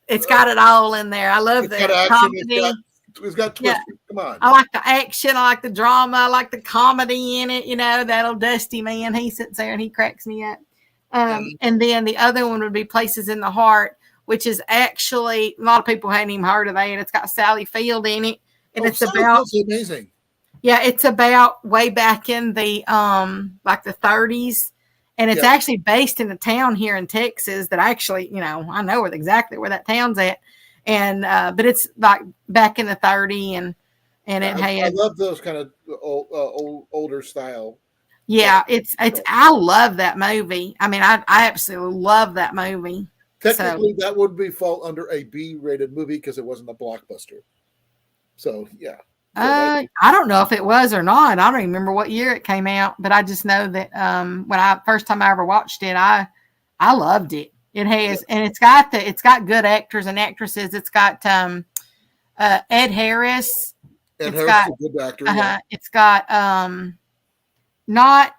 it's got it all in there. I love It's the got action. comedy. It's got Twister. Yeah. Come on. I like the action. I like the drama. I like the comedy in it. You know, that old Dusty man, he sits there and he cracks me up. And then the other one would be Places in the Heart, which is actually, a lot of people hadn't even heard of that. It's got Sally Field in it. And it's Sally about, Field's amazing. yeah, it's about way back in the, like the 30s. And it's actually based in a town here in Texas that actually, you know, I know exactly where that town's at. And, but it's like back in the 30s and it I had, love those kind of older style. yeah, it's, I love that movie. I mean, I absolutely love that movie. Technically, that would be fall under a B-rated movie because it wasn't a blockbuster. So, yeah. I don't know if it was or not. I don't even remember what year it came out, but I just know that when first time I ever watched it, I loved it. It has, and it's got good actors and actresses. It's got Ed Harris. Ed Harris is a good actor. Yeah. It's got not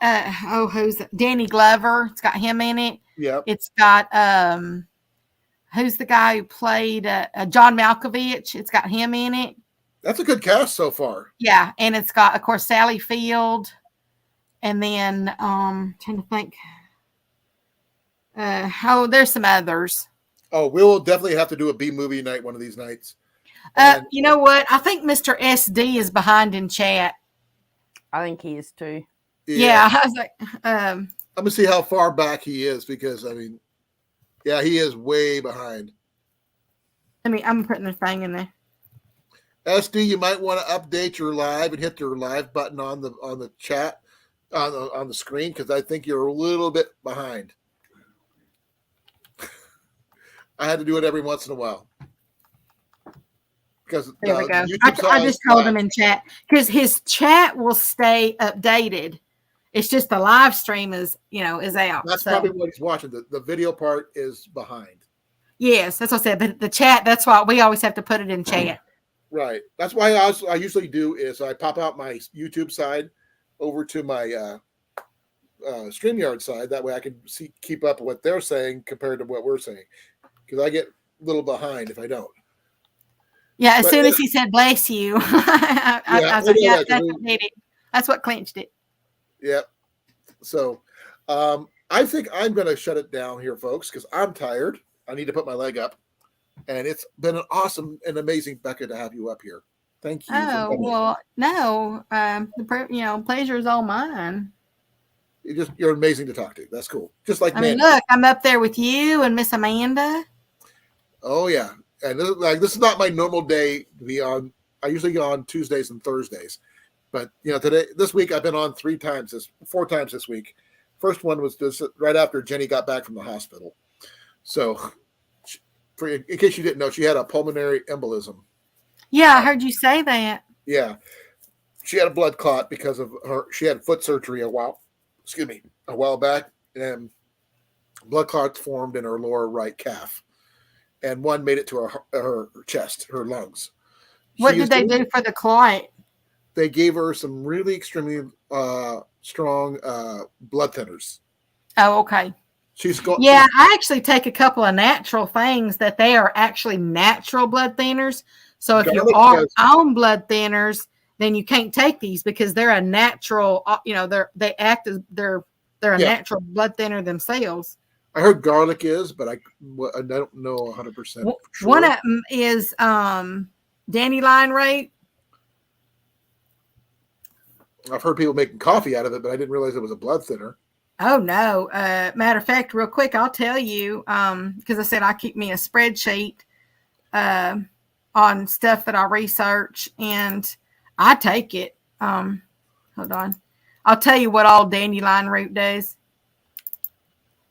who's Danny Glover. It's got him in it. Yeah. It's got who's the guy who played John Malkovich. It's got him in it. That's a good cast so far. Yeah, and it's got, of course, Sally Field, and then trying to think. There's some others. Oh, we'll definitely have to do a B movie night one of these nights. You know what? I think Mr. SD is behind in chat. I think he is too. Yeah, I was like, I'm gonna see how far back he is because I mean, yeah, he is way behind. I'm putting the thing in there. SD, you might want to update your live and hit your live button on the chat on the screen because I think you're a little bit behind. I had to do it every once in a while because There we go. I just told him in chat because his chat will stay updated. It's just the live stream is out. That's probably what he's watching. The video part is behind. Yes, that's what I said. But the chat, that's why we always have to put it in chat. Right. That's why I usually do is I pop out my YouTube side over to my StreamYard side. That way I can keep up with what they're saying compared to what we're saying. Because I get a little behind if I don't. Yeah, as soon as he said "bless you," I was like, "Yeah, that's what clinched it." Yep. So, I think I'm going to shut it down here, folks, because I'm tired. I need to put my leg up, and it's been an awesome and amazing, Becca, to have you up here. Thank you. Oh well, no, the pleasure is all mine. You're amazing to talk to. That's cool. Just like mean, look, I'm up there with you and Miss Amanda. Oh yeah, and this is not my normal day to be on. I usually go on Tuesdays and Thursdays, but this week I've been on 4 times this week. First one was just right after Jenny got back from the hospital. So, in case you didn't know, she had a pulmonary embolism. Yeah, I heard you say that. Yeah, she had a blood clot because of she had foot surgery a while back, and blood clots formed in her lower right calf, and one made it to her chest, her lungs. What did they do for the clot? They gave her some really extremely strong blood thinners. Oh, okay. Yeah, I actually take a couple of natural things that they are actually natural blood thinners. So if you are on blood thinners, then you can't take these because they're a natural. They're a natural blood thinner themselves. I heard garlic is, but I don't know 100%. Sure. One of them is dandelion root. I've heard people making coffee out of it, but I didn't realize it was a blood thinner. Oh no! Matter of fact, real quick, I'll tell you because I said I keep me a spreadsheet on stuff that I research, and I take it. Hold on, I'll tell you what all dandelion root does.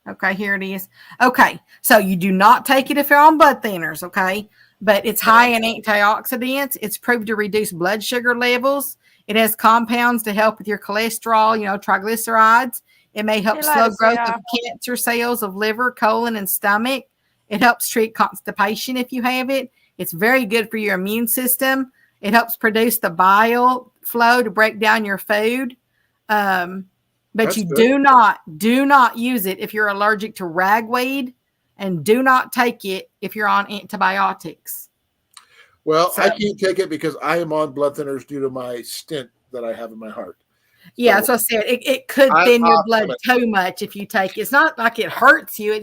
Okay, here it is. Okay, so you do not take it if you're on blood thinners, okay? But it's high in antioxidants. It's proved to reduce blood sugar levels. It has compounds to help with your cholesterol, triglycerides. It may help slow growth of cancer cells of liver, colon, and stomach. It helps treat constipation if you have it. It's very good for your immune system. It helps produce the bile flow to break down your food. But that's do not use it if you're allergic to ragweed, and do not take it if you're on antibiotics. Well, I can't take it because I am on blood thinners due to my stent that I have in my heart. Yeah, so I said it could thin your blood too much if you take it. It's not like it hurts you.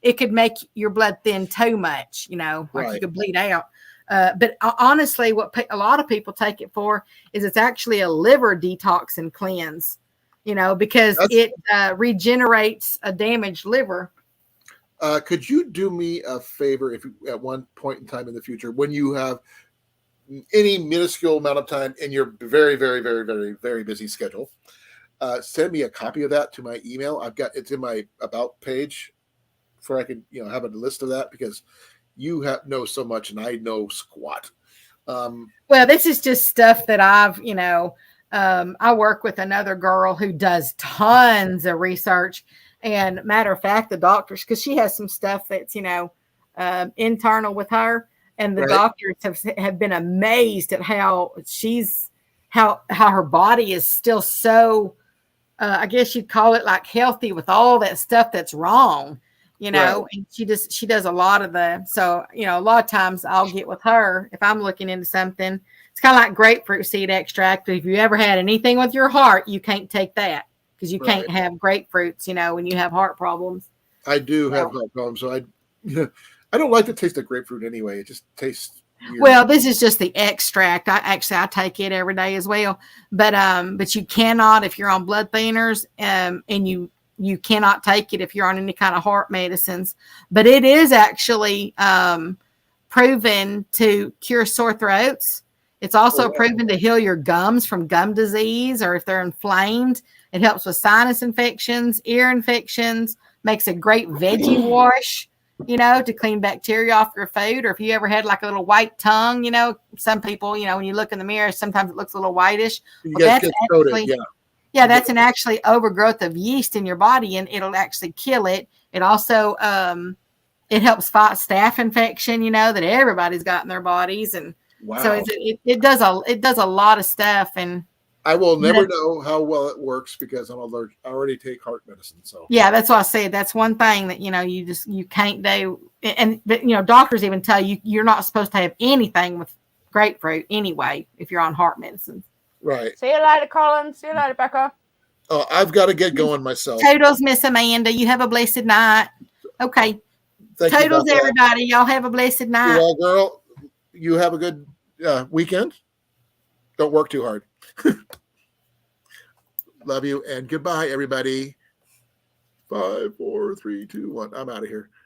It could make your blood thin too much, like you could bleed out. But honestly, what a lot of people take it for is it's actually a liver detox and cleanse. Because it regenerates a damaged liver. Could you do me a favor if at one point in time in the future, when you have any minuscule amount of time in your very, very, very, very, very busy schedule, send me a copy of that to my email. It's in my about page where I can, have a list of that because you know so much and I know squat. Well, this is just stuff that I've, I work with another girl who does tons of research, and matter of fact, the doctors, because she has some stuff that's, internal with her, and the doctors have been amazed at how her body is still so, I guess you'd call it like healthy with all that stuff that's wrong, and she does a lot of a lot of times I'll get with her if I'm looking into something. It's kind of like grapefruit seed extract. If you ever had anything with your heart, you can't take that because you can't have grapefruits, when you have heart problems. I do have heart problems. So I don't like the taste of grapefruit anyway. It just tastes weird. Well, this is just the extract. I take it every day as well. But you cannot if you're on blood thinners, and you cannot take it if you're on any kind of heart medicines. But it is actually proven to cure sore throats. It's also proven to heal your gums from gum disease, or if they're inflamed. It helps with sinus infections, ear infections, makes a great veggie wash, to clean bacteria off your food. Or if you ever had like a little white tongue, some people, when you look in the mirror, sometimes it looks a little whitish. That's an actually overgrowth of yeast in your body, and it'll actually kill it. It also, it helps fight staph infection, that everybody's got in their bodies. And so it does a lot of stuff. And I will never know how well it works because I'm allergic. I already take heart medicine. So yeah, that's why I said that's one thing that you can't do. And doctors even tell you you're not supposed to have anything with grapefruit anyway if you're on heart medicine. Right. See you later, Colin. See you later, Becca. Oh, I've got to get going myself. Toodles, Miss Amanda. You have a blessed night. Okay. Toodles, everybody. Y'all have a blessed night. Well, girl, you have a good weekend. Don't work too hard. Love you and goodbye, everybody. 5, 4, 3, 2, 1. I'm out of here.